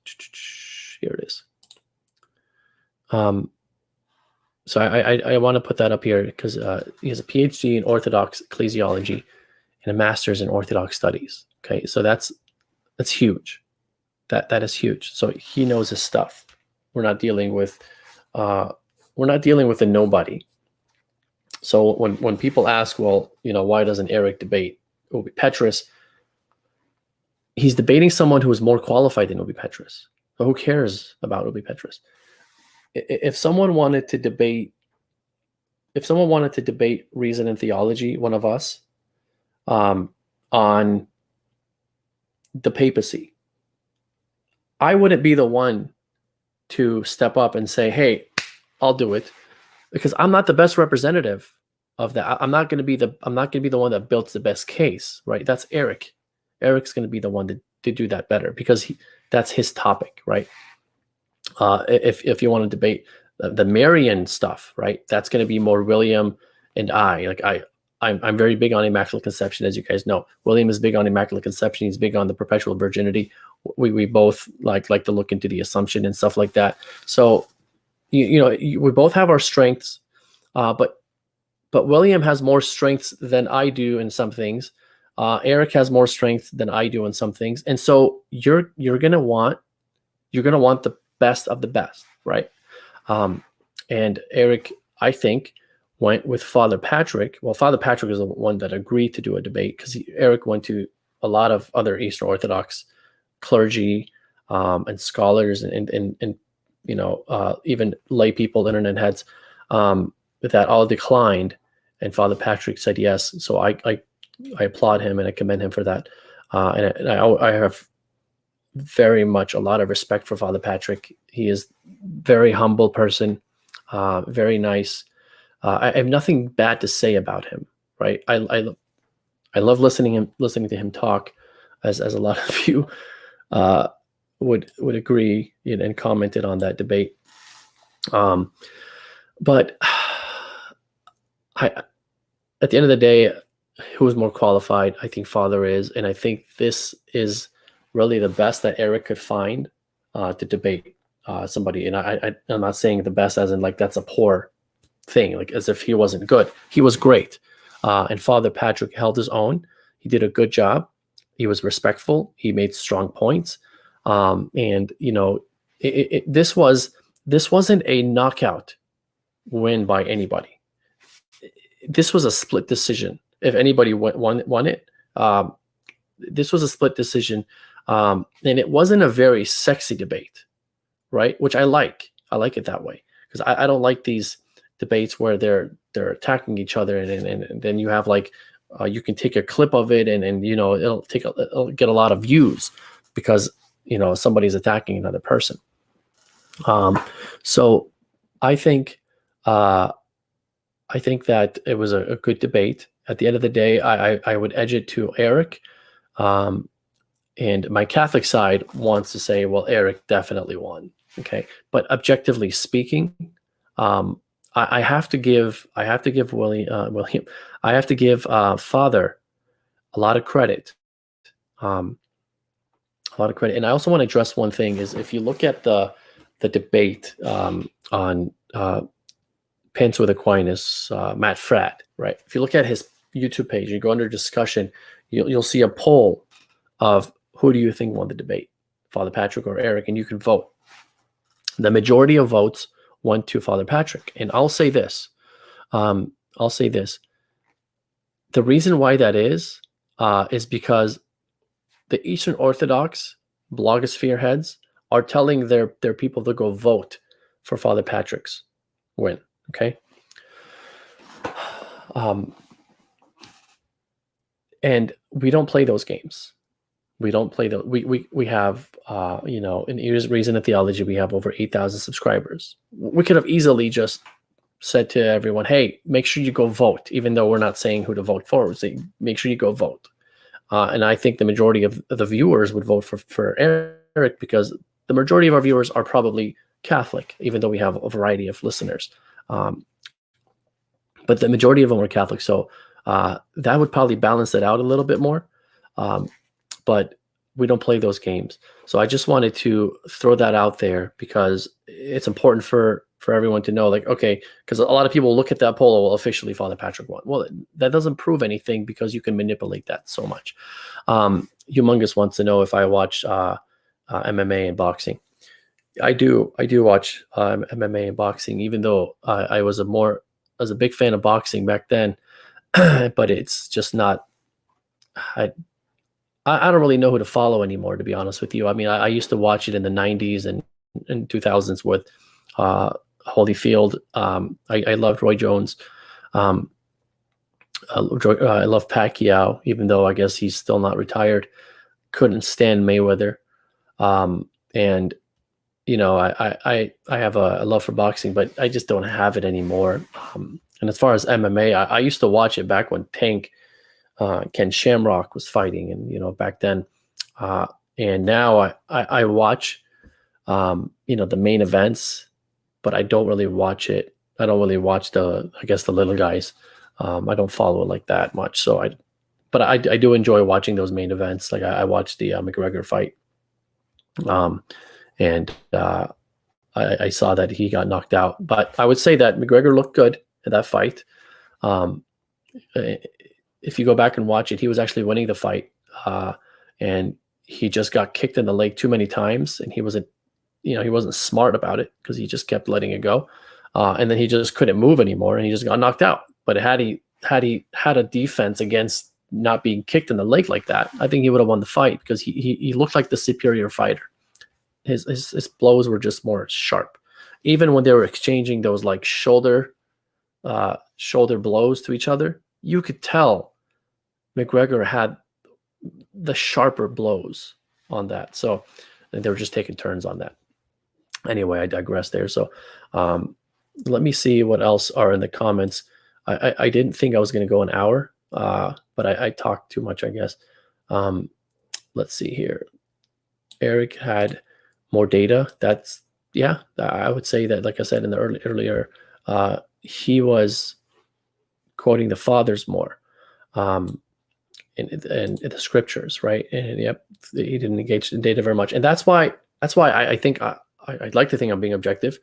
Here it is. So I want to put that up here, because he has a PhD in Orthodox ecclesiology and a master's in Orthodox studies. Okay, so that's huge. That is huge. So he knows his stuff. We're not dealing with a nobody. So when people ask, well, why doesn't Erick debate Ubi Petrus? He's debating someone who is more qualified than Ubi Petrus. But who cares about Ubi Petrus? If someone wanted to debate reason and theology, one of us, on the papacy, I wouldn't be the one to step up and say, hey, I'll do it, because I'm not the best representative of that. I'm not going to be the one that builds the best case, right? That's Erick. Erick's going to be the one to do that better, because that's his topic, right? If you want to debate the Marian stuff, right, that's going to be more William and I. Like I'm very big on Immaculate Conception, as you guys know. William is big on Immaculate Conception. He's big on the perpetual virginity. We both like to look into the Assumption and stuff like that. So we both have our strengths, but William has more strengths than I do in some things. Erick has more strength than I do in some things, and so you're gonna want the best of the best, right? And Erick, I think, went with Father Patrick. Well, Father Patrick is the one that agreed to do a debate because Erick went to a lot of other Eastern Orthodox clergy and scholars and even lay people, internet heads, that all declined, and Father Patrick said yes. So I applaud him and I commend him for that. And I have very much a lot of respect for Father Patrick. He is very humble person, very nice. I have nothing bad to say about him, right? I love listening to him talk, as a lot of you would agree and commented on that debate. But at the end of the day, who is more qualified? I think Father is, and I think this is really the best that Erick could find to debate somebody. And I'm not saying the best as in like that's a poor thing, like as if he wasn't good. He was great. And Father Patrick held his own. He did a good job. He was respectful. He made strong points. And this wasn't a knockout win by anybody. This was a split decision. If anybody won it, this was a split decision. And it wasn't a very sexy debate, right? Which I like. I like it that way because I don't like these debates where they're attacking each other and then you have like you can take a clip of it and it'll get a lot of views because somebody's attacking another person. So I think that it was a good debate. At the end of the day, I would edge it to Erick. And my Catholic side wants to say, well, Erick definitely won. Okay. But objectively speaking, I have to give William, I have to give Father a lot of credit. A lot of credit. And I also want to address one thing is if you look at the debate on Pence with Aquinas, Matt Fradd, right? If you look at his YouTube page, you go under discussion, you'll see a poll of who do you think won the debate, Father Patrick or Erick, and you can vote. The majority of votes went to Father Patrick. And I'll say this. The reason why that is because the Eastern Orthodox blogosphere heads are telling their people to go vote for Father Patrick's win. Okay. And we don't play those games. We don't play the. We have in Reason and Theology we have over 8,000 subscribers. We could have easily just said to everyone, "Hey, make sure you go vote," even though we're not saying who to vote for. We're saying make sure you go vote. And I think the majority of the viewers would vote for Erick because the majority of our viewers are probably Catholic, even though we have a variety of listeners. But the majority of them are Catholic, so that would probably balance it out a little bit more. But we don't play those games. So I just wanted to throw that out there because it's important for everyone to know, like, okay, because a lot of people look at that poll, well, officially Father Patrick won. Well, that doesn't prove anything because you can manipulate that so much. Humongous wants to know if I watch MMA and boxing. I do watch MMA and boxing, even though I was a big fan of boxing back then, but it's just not. I don't really know who to follow anymore, to be honest with you. I mean, I used to watch it in the 90s and 2000s with Holyfield. I loved Roy Jones. I love Pacquiao, even though I guess he's still not retired. Couldn't stand Mayweather. And I have a love for boxing, but I just don't have it anymore. And as far as MMA, I used to watch it back when Tank Ken Shamrock was fighting, and back then. And now I watch the main events, but I don't really watch it. I don't really watch the little guys. I don't follow it like that much. So I do enjoy watching those main events. Like I watched the McGregor fight. And I saw that he got knocked out, but I would say that McGregor looked good in that fight. if you go back and watch it, he was actually winning the fight, and he just got kicked in the leg too many times, and he wasn't smart about it because he just kept letting it go, and then he just couldn't move anymore, and he just got knocked out. But had he had a defense against not being kicked in the leg like that, I think he would have won the fight because he looked like the superior fighter. His blows were just more sharp. Even when they were exchanging those like shoulder blows to each other, you could tell McGregor had the sharper blows on that. So they were just taking turns on that. Anyway, I digress there. So let me see what else are in the comments. I didn't think I was going to go an hour, but I talked too much, I guess. Let's see here. Erick had more data. I would say that, like I said in the earlier, he was quoting the fathers more in the scriptures, right? And yep, he didn't engage in data very much, and that's why I think I'd like to think I'm being objective,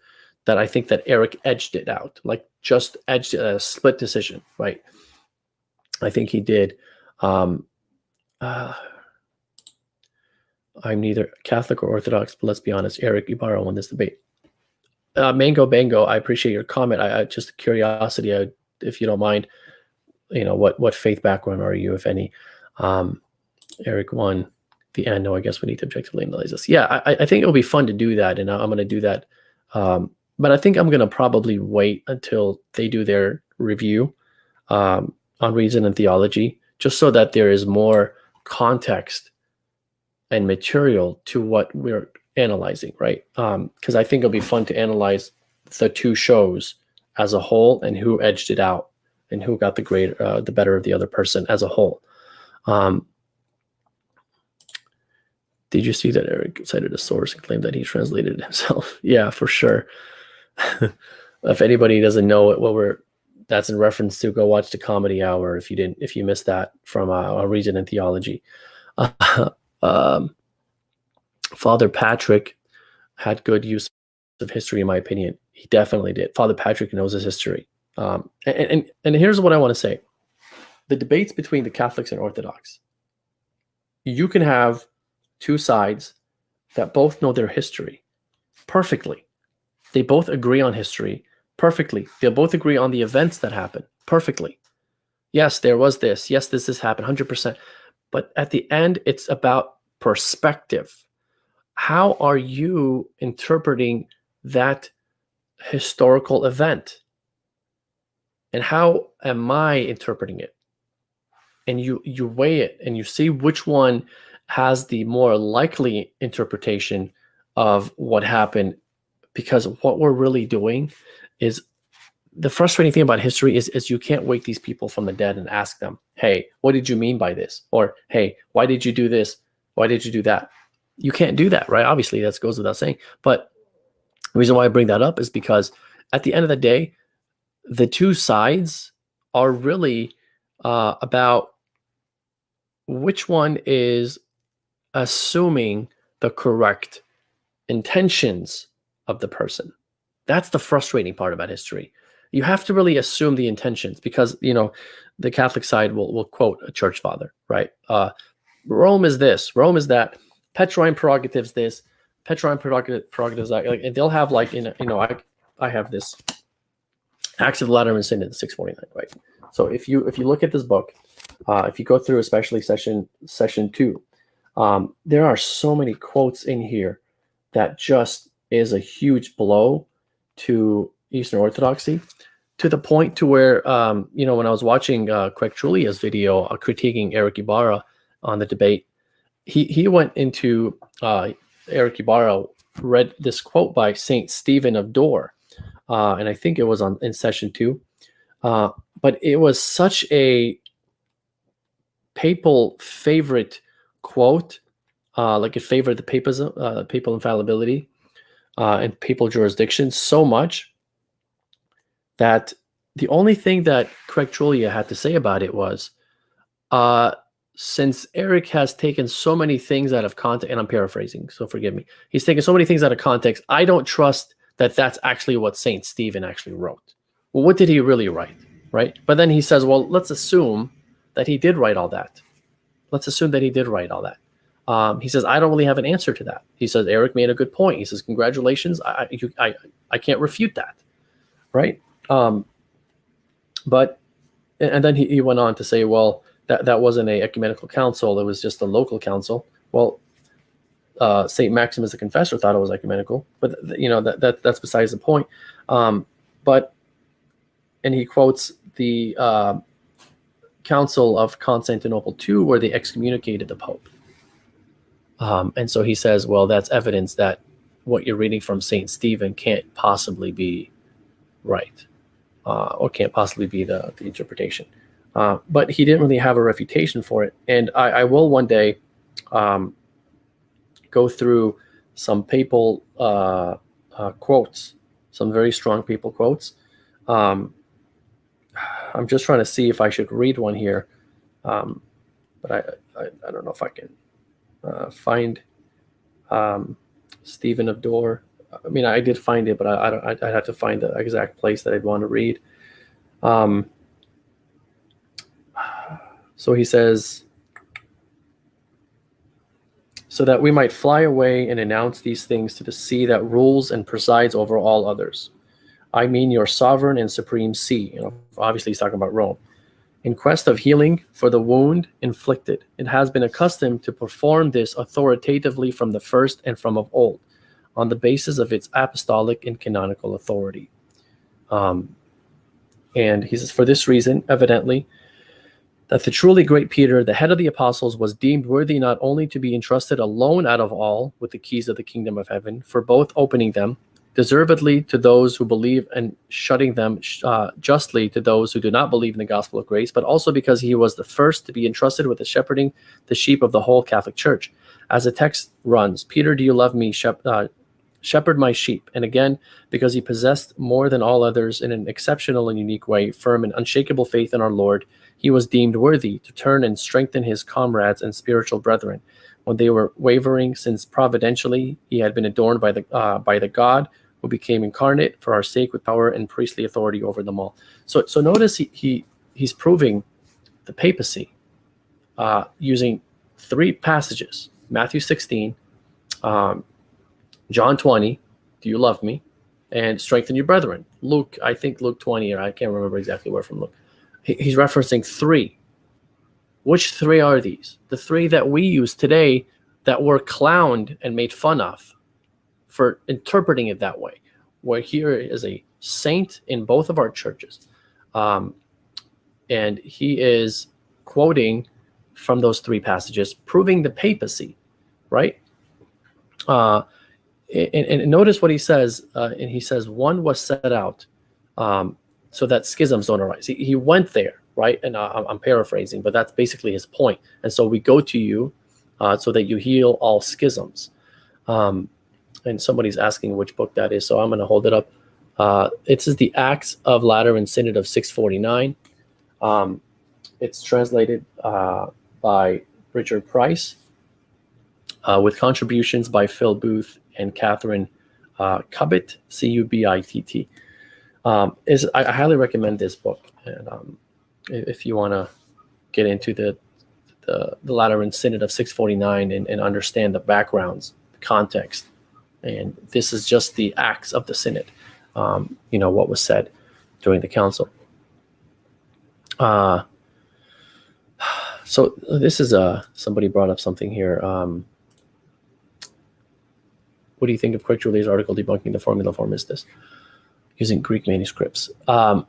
that I think that Erick edged it out, like just edged a split decision, right? I think he did. I'm neither Catholic or Orthodox, but let's be honest, Erick Ybarra won this debate. Mango Bango, I appreciate your comment. I just curiosity, if you don't mind, what faith background are you, if any? Erick won the end. No, I guess we need to objectively analyze this. Yeah, I think it'll be fun to do that, and I'm going to do that. But I think I'm going to probably wait until they do their review on reason and theology, just so that there is more context and material to what we're analyzing, right? Because I think it'll be fun to analyze the two shows as a whole and who edged it out and who got the better of the other person as a whole. Did you see that Erick cited a source and claimed that he translated it himself? Yeah, for sure. If anybody doesn't know that's in reference to, go watch the Comedy Hour if you missed that from a Reason and Theology. Father Patrick had good use of history, in my opinion. He definitely did. Father Patrick knows his history. And here's what I want to say. The debates between the Catholics and Orthodox, you can have two sides that both know their history perfectly. They both agree on history perfectly. They'll both agree on the events that happened perfectly. Yes, there was this. Yes, this happened 100%. But at the end, it's about perspective. How are you interpreting that historical event? And how am I interpreting it? And you weigh it and you see which one has the more likely interpretation of what happened. Because what we're really doing is, the frustrating thing about history is you can't wake these people from the dead and ask them, hey, what did you mean by this? Or, hey, why did you do this? Why did you do that? You can't do that, right? Obviously, that goes without saying. But the reason why I bring that up is because at the end of the day, the two sides are really about which one is assuming the correct intentions of the person. That's the frustrating part about history. You have to really assume the intentions, because the Catholic side will quote a church father, right? Rome is this, Rome is that, Petrine prerogatives this, Petrine prerogatives that, and they'll have I have this Acts of the Lateran Synod 649, right? So if you look at this book, if you go through especially session 2, there are so many quotes in here that just is a huge blow to Eastern Orthodoxy, to the point to where, when I was watching Craig Trulia's video critiquing Erick Ybarra on the debate, he went into Erick Ybarra read this quote by Saint Stephen of Dore, and I think it was in session 2, but it was such a papal favorite quote, like it favored the papal infallibility and papal jurisdiction so much that the only thing that Craig Trulia had to say about it was, since Erick has taken so many things out of context, and I'm paraphrasing, so forgive me, he's taken so many things out of context, I don't trust that that's actually what Saint Stephen actually wrote. Well, what did he really write, right? But then he says, well, let's assume that he did write all that. Let's assume that he did write all that. He says, I don't really have an answer to that. He says, Erick made a good point. He says, congratulations. I can't refute that. Right. But then he went on to say, well, that wasn't a ecumenical council. It was just a local council. Well, St. Maximus the Confessor thought it was ecumenical, but that's besides the point. And he quotes the Council of Constantinople II, where they excommunicated the Pope. And so he says, well, that's evidence that what you're reading from St. Stephen can't possibly be right, or can't possibly be the interpretation. But he didn't really have a refutation for it. And I will one day go through some papal quotes, some very strong papal quotes. I'm just trying to see if I should read one here, but I don't know if I can find Stephen of Dore. I mean, I did find it, but I'd have to find the exact place that I'd want to read. So he says, so that we might fly away and announce these things to the sea that rules and presides over all others. I mean your sovereign and supreme sea. Obviously he's talking about Rome. In quest of healing for the wound inflicted, it has been accustomed to perform this authoritatively from the first and from of old, on the basis of its apostolic and canonical authority. And he says, for this reason, evidently, that the truly great Peter, the head of the apostles, was deemed worthy not only to be entrusted alone out of all with the keys of the kingdom of heaven, for both opening them deservedly to those who believe and shutting them justly to those who do not believe in the gospel of grace, but also because he was the first to be entrusted with the shepherding the sheep of the whole Catholic Church. As the text runs, Peter, do you love me? Shepherd my sheep. And again, because he possessed more than all others in an exceptional and unique way, firm and unshakable faith in our Lord, he was deemed worthy to turn and strengthen his comrades and spiritual brethren when they were wavering, since providentially he had been adorned by the God who became incarnate for our sake with power and priestly authority over them all. So notice he's proving the papacy using three passages: Matthew 16, John 20, do you love me? And strengthen your brethren. Luke 20, or I can't remember exactly where from Luke. He's referencing three. Which three are these? The three that we use today that were clowned and made fun of for interpreting it that way. Where here is a saint in both of our churches. And he is quoting from those three passages, proving the papacy, right? And notice what he says. And he says, one was set out so that schisms don't arise. He went there, right? And I'm paraphrasing, but that's basically his point. And so we go to you so that you heal all schisms. And somebody's asking which book that is, so I'm going to hold it up. It is the Acts of Lateran Synod of 649. It's translated by Richard Price with contributions by Phil Booth and Catherine Cubitt, Cubitt. I highly recommend this book, and if you want to get into the Lateran Synod of 649 and understand the backgrounds, the context, and this is just the acts of the synod, what was said during the council. So this is somebody brought up something here. What do you think of Craig Julia's article debunking the formula for Mystis using Greek manuscripts?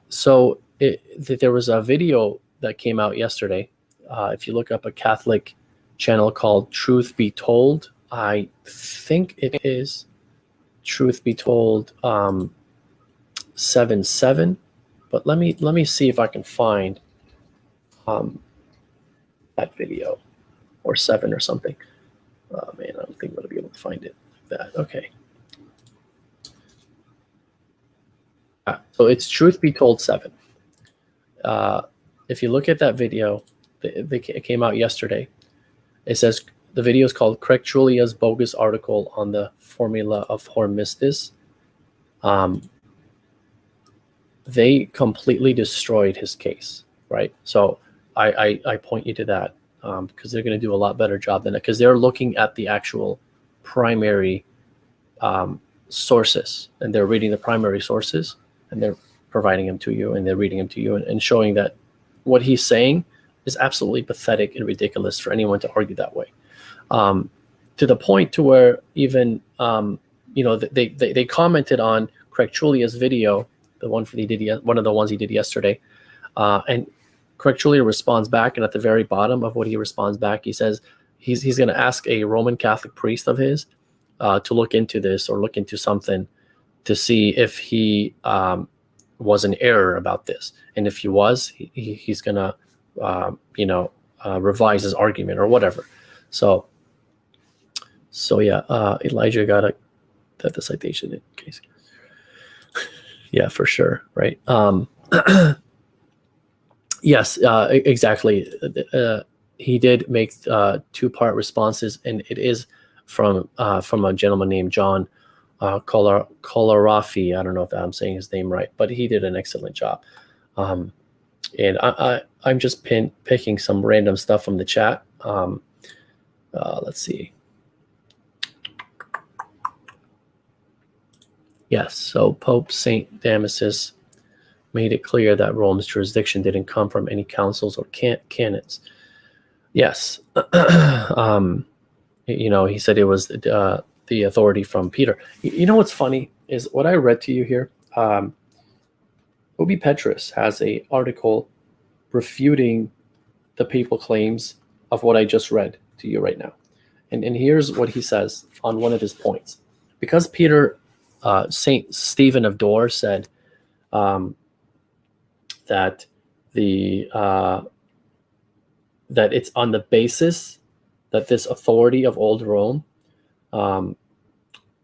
So there was a video that came out yesterday. If you look up a Catholic channel called Truth Be Told, I think it is Truth Be Told 7/7, but let me see if I can find that video, or 7 or something. Oh man, I don't think I'm gonna be able to find it like that. Okay. So it's Truth Be Told 7. If you look at that video, it came out yesterday. It says the video is called Craig Julia's bogus article on the formula of Hormistis. They completely destroyed his case, right? So I point you to that, because they're going to do a lot better job than that, because they're looking at the actual primary sources, and they're reading the primary sources, and they're providing them to you, and they're reading them to you, and showing that what he's saying is absolutely pathetic and ridiculous for anyone to argue that way, to the point to where even they commented on Craig Chulia's video, the one one of the ones he did yesterday, and Craig Chulia responds back, and at the very bottom of what he responds back, he says he's going to ask a Roman Catholic priest of his to look into this, or look into something to see if he was in error about this, and if he was, he's going to revise his argument or whatever. So yeah, Elijah got the citation in case. Yeah, for sure, right? Yes, exactly. He did make 2-part responses, and it is from a gentleman named John Colarafi. I don't know if I'm saying his name right, but he did an excellent job. And I'm just picking some random stuff from the chat. Let's see. Yes, so Pope Saint Damasus made it clear that Rome's jurisdiction didn't come from any councils or canons. Yes, he said it was the authority from Peter. You know what's funny is what I read to you here. Obi Petrus has an article refuting the papal claims of what I just read to you right now, and here's what he says on one of his points. Because Peter, Saint Stephen of Dor said that that it's on the basis that this authority of old Rome,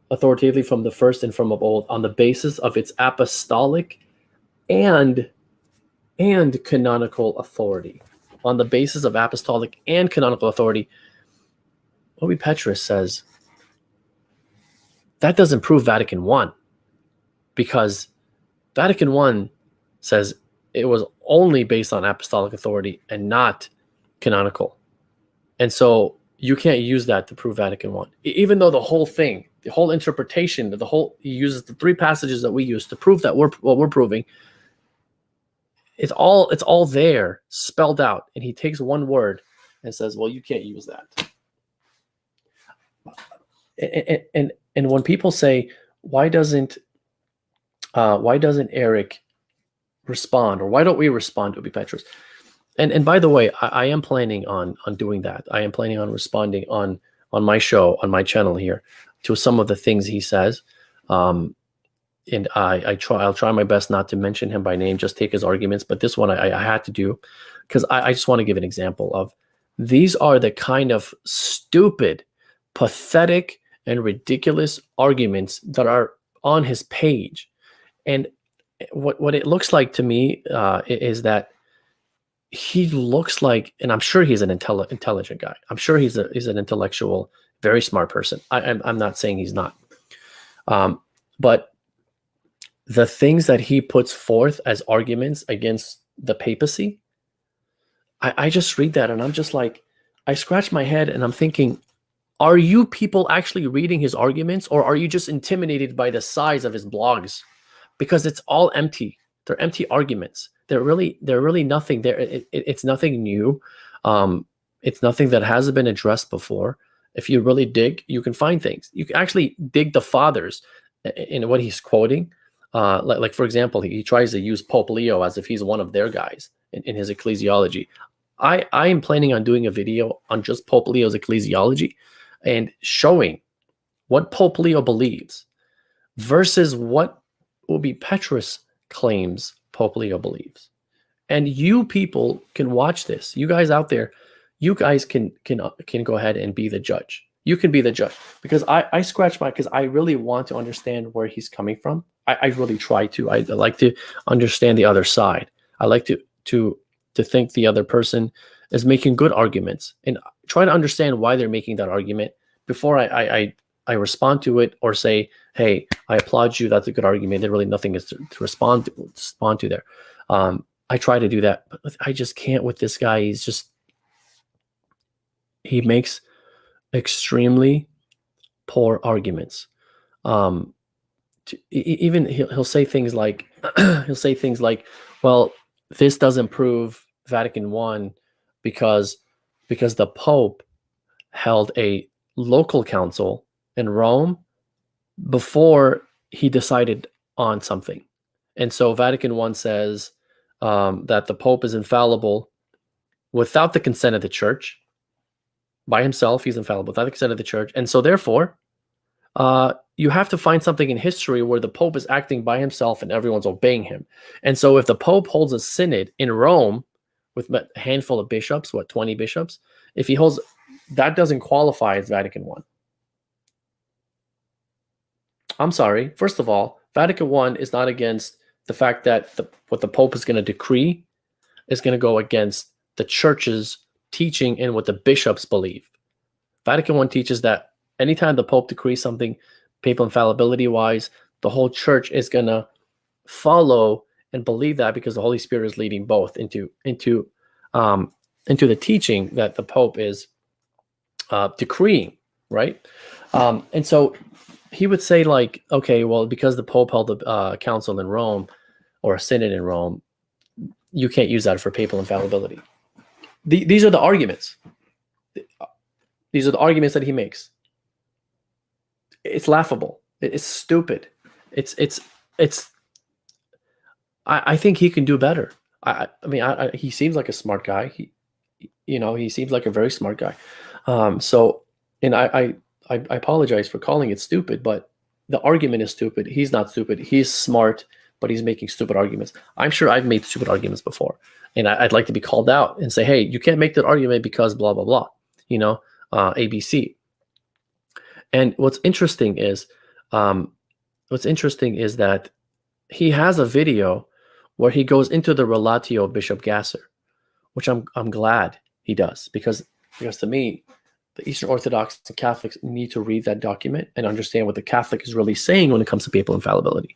authoritatively from the first and from of old, on the basis of its apostolic and canonical authority. On the basis of apostolic and canonical authority, Obi Petrus says that doesn't prove Vatican I, because Vatican I says it was only based on apostolic authority and not canonical. And so you can't use that to prove Vatican I, even though the whole thing, the whole interpretation, he uses the 3 passages that we use to prove that what we're proving. It's all there spelled out, and he takes one word and says, well, you can't use that. And when people say, why doesn't Erick respond, or why don't we respond to Obi Petrus? And by the way, I am planning on doing that. I am planning on responding on my show, on my channel here, to some of the things he says. And I'll try my best not to mention him by name, just take his arguments. But this one I had to do, because I just want to give an example of, these are the kind of stupid, pathetic, and ridiculous arguments that are on his page. And what it looks like to me is that he looks like, and I'm sure he's an intelligent guy. I'm sure he's an intellectual, very smart person. I'm not saying he's not. But the things that he puts forth as arguments against the papacy, I just read that and I'm just like, I scratch my head and I'm thinking, are you people actually reading his arguments, or are you just intimidated by the size of his blogs? Because it's all empty. They're empty arguments. They're really nothing there. It's nothing new. It's nothing that hasn't been addressed before. If you really dig, you can find things. You can actually dig the fathers in what he's quoting. Like for example, he tries to use Pope Leo as if he's one of their guys in his ecclesiology. I am planning on doing a video on just Pope Leo's ecclesiology and showing what Pope Leo believes versus what Obi Petrus claims Pope Leo believes. And you people can watch this. You guys out there, you guys can go ahead and be the judge. You can be the judge, because I scratch my, because I really want to understand where he's coming from. I really try to. I like to understand the other side. I like to think the other person is making good arguments, and try to understand why they're making that argument before I respond to it or say, hey, I applaud you, that's a good argument. There really nothing is to respond to there. I try to do that, but I just can't with this guy. He makes extremely poor arguments. Even he'll say things like, well, this doesn't prove Vatican I because the Pope held a local council in Rome before he decided on something. And so Vatican I says that the Pope is infallible without the consent of the church. By himself, he's infallible without the consent of the church. And so therefore, you have to find something in history where the Pope is acting by himself and everyone's obeying him. And so if the Pope holds a synod in Rome with a handful of bishops, 20 bishops, if he holds, that doesn't qualify as Vatican I. I'm sorry. First of all, Vatican I is not against the fact that what the Pope is going to decree is going to go against the church's teaching and what the bishops believe. Vatican I teaches that anytime the Pope decrees something, papal infallibility wise, the whole church is going to follow and believe that because the Holy Spirit is leading both into the teaching that the Pope is decreeing, right? And so he would say like, okay, well, because the Pope held a council in Rome or a synod in Rome, you can't use that for papal infallibility. These are the arguments. These are the arguments that he makes. It's laughable. It's stupid. I think he can do better. I mean, he seems like a smart guy. He seems like a very smart guy. And I apologize for calling it stupid, but the argument is stupid. He's not stupid. He's smart, but he's making stupid arguments. I'm sure I've made stupid arguments before, and I'd like to be called out and say, hey, you can't make that argument because blah, blah, blah, ABC. And what's interesting is that he has a video where he goes into the Relatio of Bishop Gasser, which I'm glad he does, because to me, the Eastern Orthodox and Catholics need to read that document and understand what the Catholic is really saying when it comes to papal infallibility.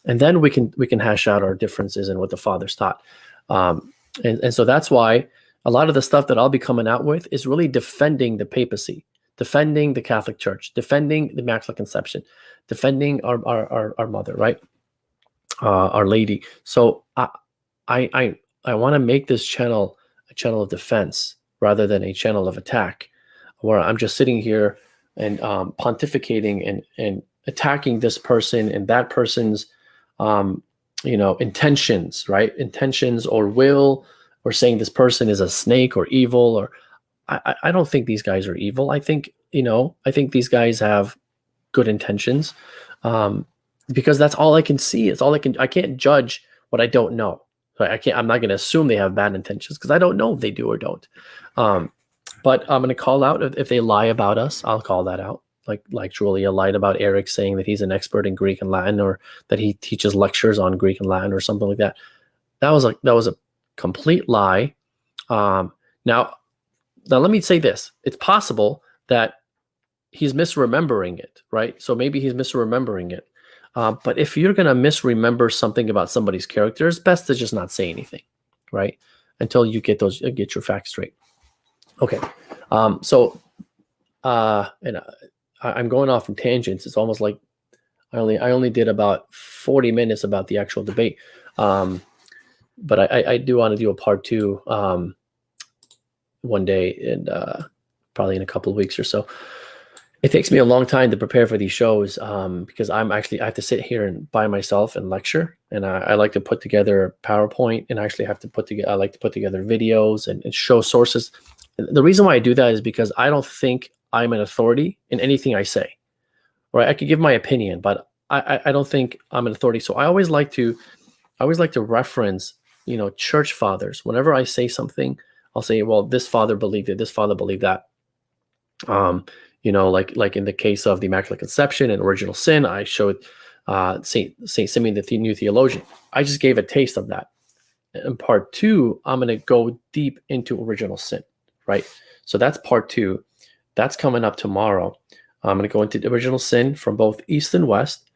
And then we can hash out our differences and what the fathers taught. And so that's why a lot of the stuff that I'll be coming out with is really defending the papacy, defending the Catholic Church, defending the Immaculate Conception, defending our mother, right? Our Lady. So I want to make this channel a channel of defense rather than a channel of attack, where I'm just sitting here and pontificating and attacking this person and that person's intentions, right? Intentions or will, or saying this person is a snake or evil, or I don't think these guys are evil. I think these guys have good intentions, because that's all I can see. It's all I can't judge what I don't know. I'm not going to assume they have bad intentions because I don't know if they do or don't. But I'm going to call out if they lie about us. I'll call that out. Like Julia lied about Erick, saying that he's an expert in Greek and Latin, or that he teaches lectures on Greek and Latin or something like that. That was a complete lie. Now let me say this. It's possible that he's misremembering it, right? So maybe he's misremembering it. But if you're going to misremember something about somebody's character, it's best to just not say anything, right? Until you get your facts straight. Okay. And I'm going off on tangents. It's almost like I only did about 40 minutes about the actual debate. But I do want to do a part 2 one day, and probably in a couple of weeks or so. It takes me a long time to prepare for these shows, because I have to sit here and by myself and lecture, and I like to put together PowerPoint, and I like to put together videos and show sources. The reason why I do that is because I don't think I'm an authority in anything I say. Right? I could give my opinion, but I don't think I'm an authority. So I always like to reference, church fathers. Whenever I say something, I'll say, well, this father believed it, this father believed that. Like in the case of the Immaculate Conception and original sin, I showed Saint Simeon, the new theologian. I just gave a taste of that. In part 2, I'm going to go deep into original sin, right? So that's part 2. That's coming up tomorrow. I'm going to go into the original sin from both East and West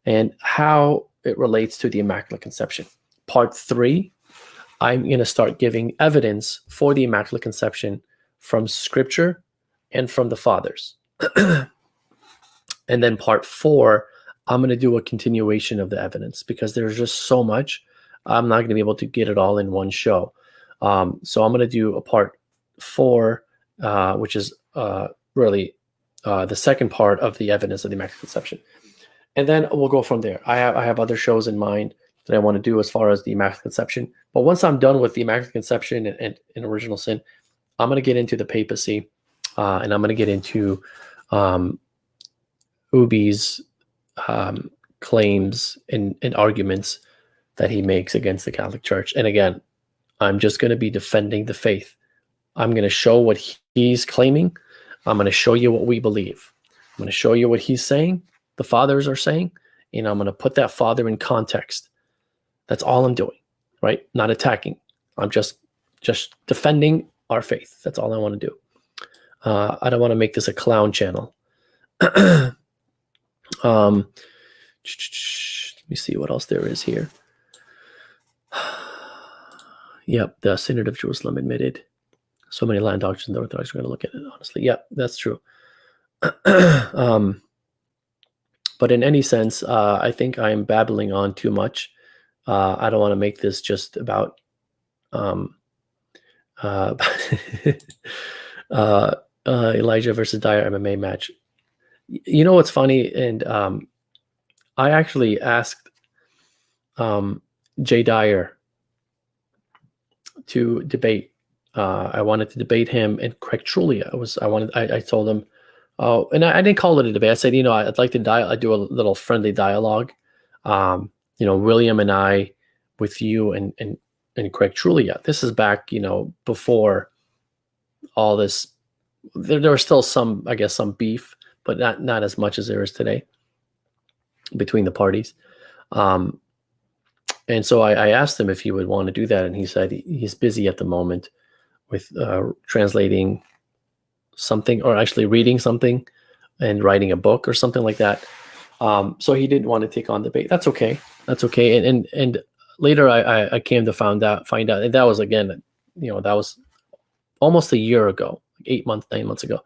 and how it relates to the Immaculate Conception. Part 3, I'm going to start giving evidence for the Immaculate Conception from Scripture and from the Fathers. And then part 4, I'm going to do a continuation of the evidence because there's just so much. I'm not going to be able to get it all in one show. So I'm going to do a part 4, which is really the second part of the evidence of the Immaculate Conception. And then we'll go from there. I have other shows in mind that I want to do as far as the Immaculate Conception. But once I'm done with the Immaculate Conception and original sin, I'm going to get into the papacy, and I'm going to get into Ubi's claims and arguments that he makes against the Catholic Church. And again, I'm just going to be defending the faith. I'm going to show what he's claiming. I'm going to show you what we believe. I'm going to show you what he's saying, the fathers are saying, and I'm going to put that father in context. That's all I'm doing, right? Not attacking. I'm just defending our faith. That's all I want to do. I don't want to make this a clown channel. Let me see what else there is here. Yep, the Synod of Jerusalem admitted so many land doctrines. The Orthodox are going to look at it, honestly. Yep, that's true. But in any sense, I think I'm babbling on too much. I don't want to make this just about Elijah versus Dyer MMA match. You know what's funny? And I actually asked Jay Dyer to debate. I wanted to debate him and Craig Trullia. I told him, and I didn't call it a debate. I said, I'd like to do a little friendly dialogue. William and I with you and Craig Trullia. This is back, before all this. There was still some beef, but not as much as there is today between the parties. And so I asked him if he would want to do that, and he said he's busy at the moment with translating something, or actually reading something and writing a book or something like that. So he didn't want to take on debate. That's okay. And later I came to find out, and that was, again, that was almost a year ago, 9 months ago.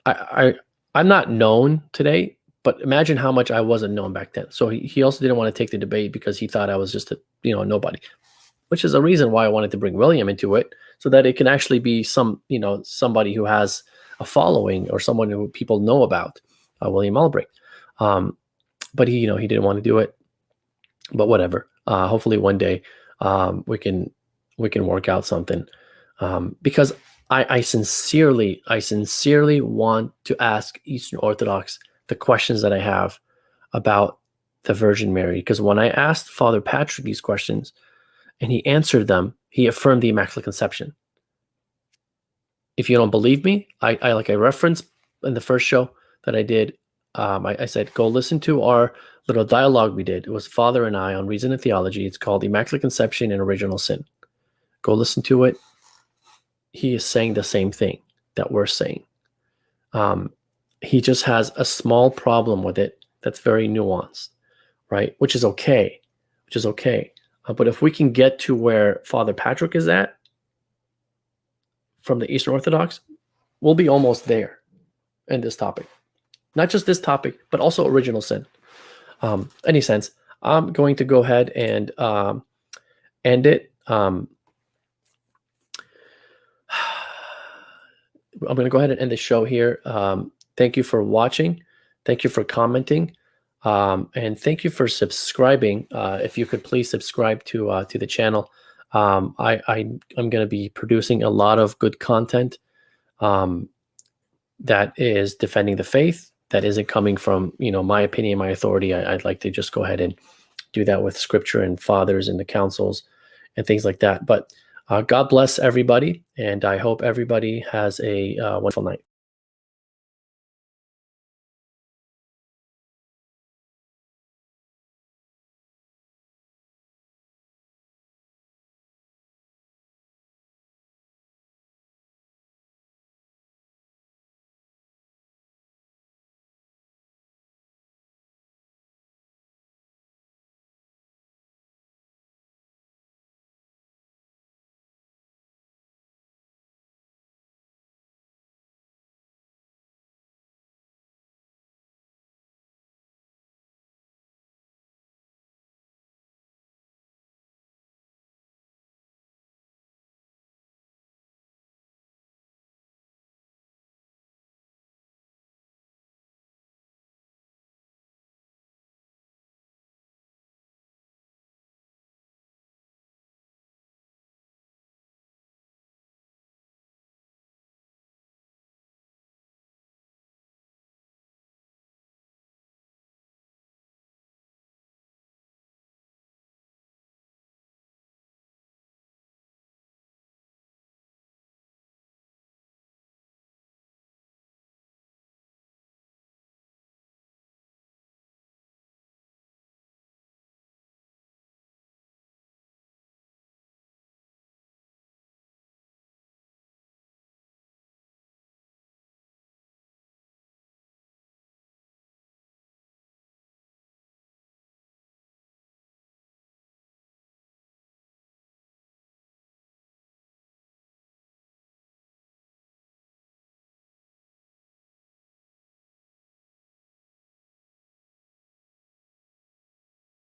I'm not known today, but imagine how much I wasn't known back then. So he also didn't want to take the debate because he thought I was just a nobody, which is a reason why I wanted to bring William into it, so that it can actually be somebody who has a following or someone who people know about, William Albrecht. But he didn't want to do it. But whatever. Hopefully one day we can work out something, because I sincerely want to ask Eastern Orthodox the questions that I have about the Virgin Mary. Because when I asked Father Patrick these questions and he answered them, he affirmed the Immaculate Conception. If you don't believe me, I referenced in the first show that I did, I said, go listen to our little dialogue we did. It was Father and I on Reason and Theology. It's called Immaculate Conception and Original Sin. Go listen to it. He is saying the same thing that we're saying. He just has a small problem with it that's very nuanced, right? Which is okay. But if we can get to where Father Patrick is at from the Eastern Orthodox, we'll be almost there in this topic. Not just this topic, but also original sin. Any sense, I'm going to go ahead and end it. I'm going to go ahead and end the show here. Thank you for watching. Thank you for commenting. And thank you for subscribing. If you could please subscribe to the channel. I'm going to be producing a lot of good content that is defending the faith, that isn't coming from my opinion, my authority. I'd like to just go ahead and do that with Scripture and fathers and the councils and things like that. But God bless everybody, and I hope everybody has a wonderful night.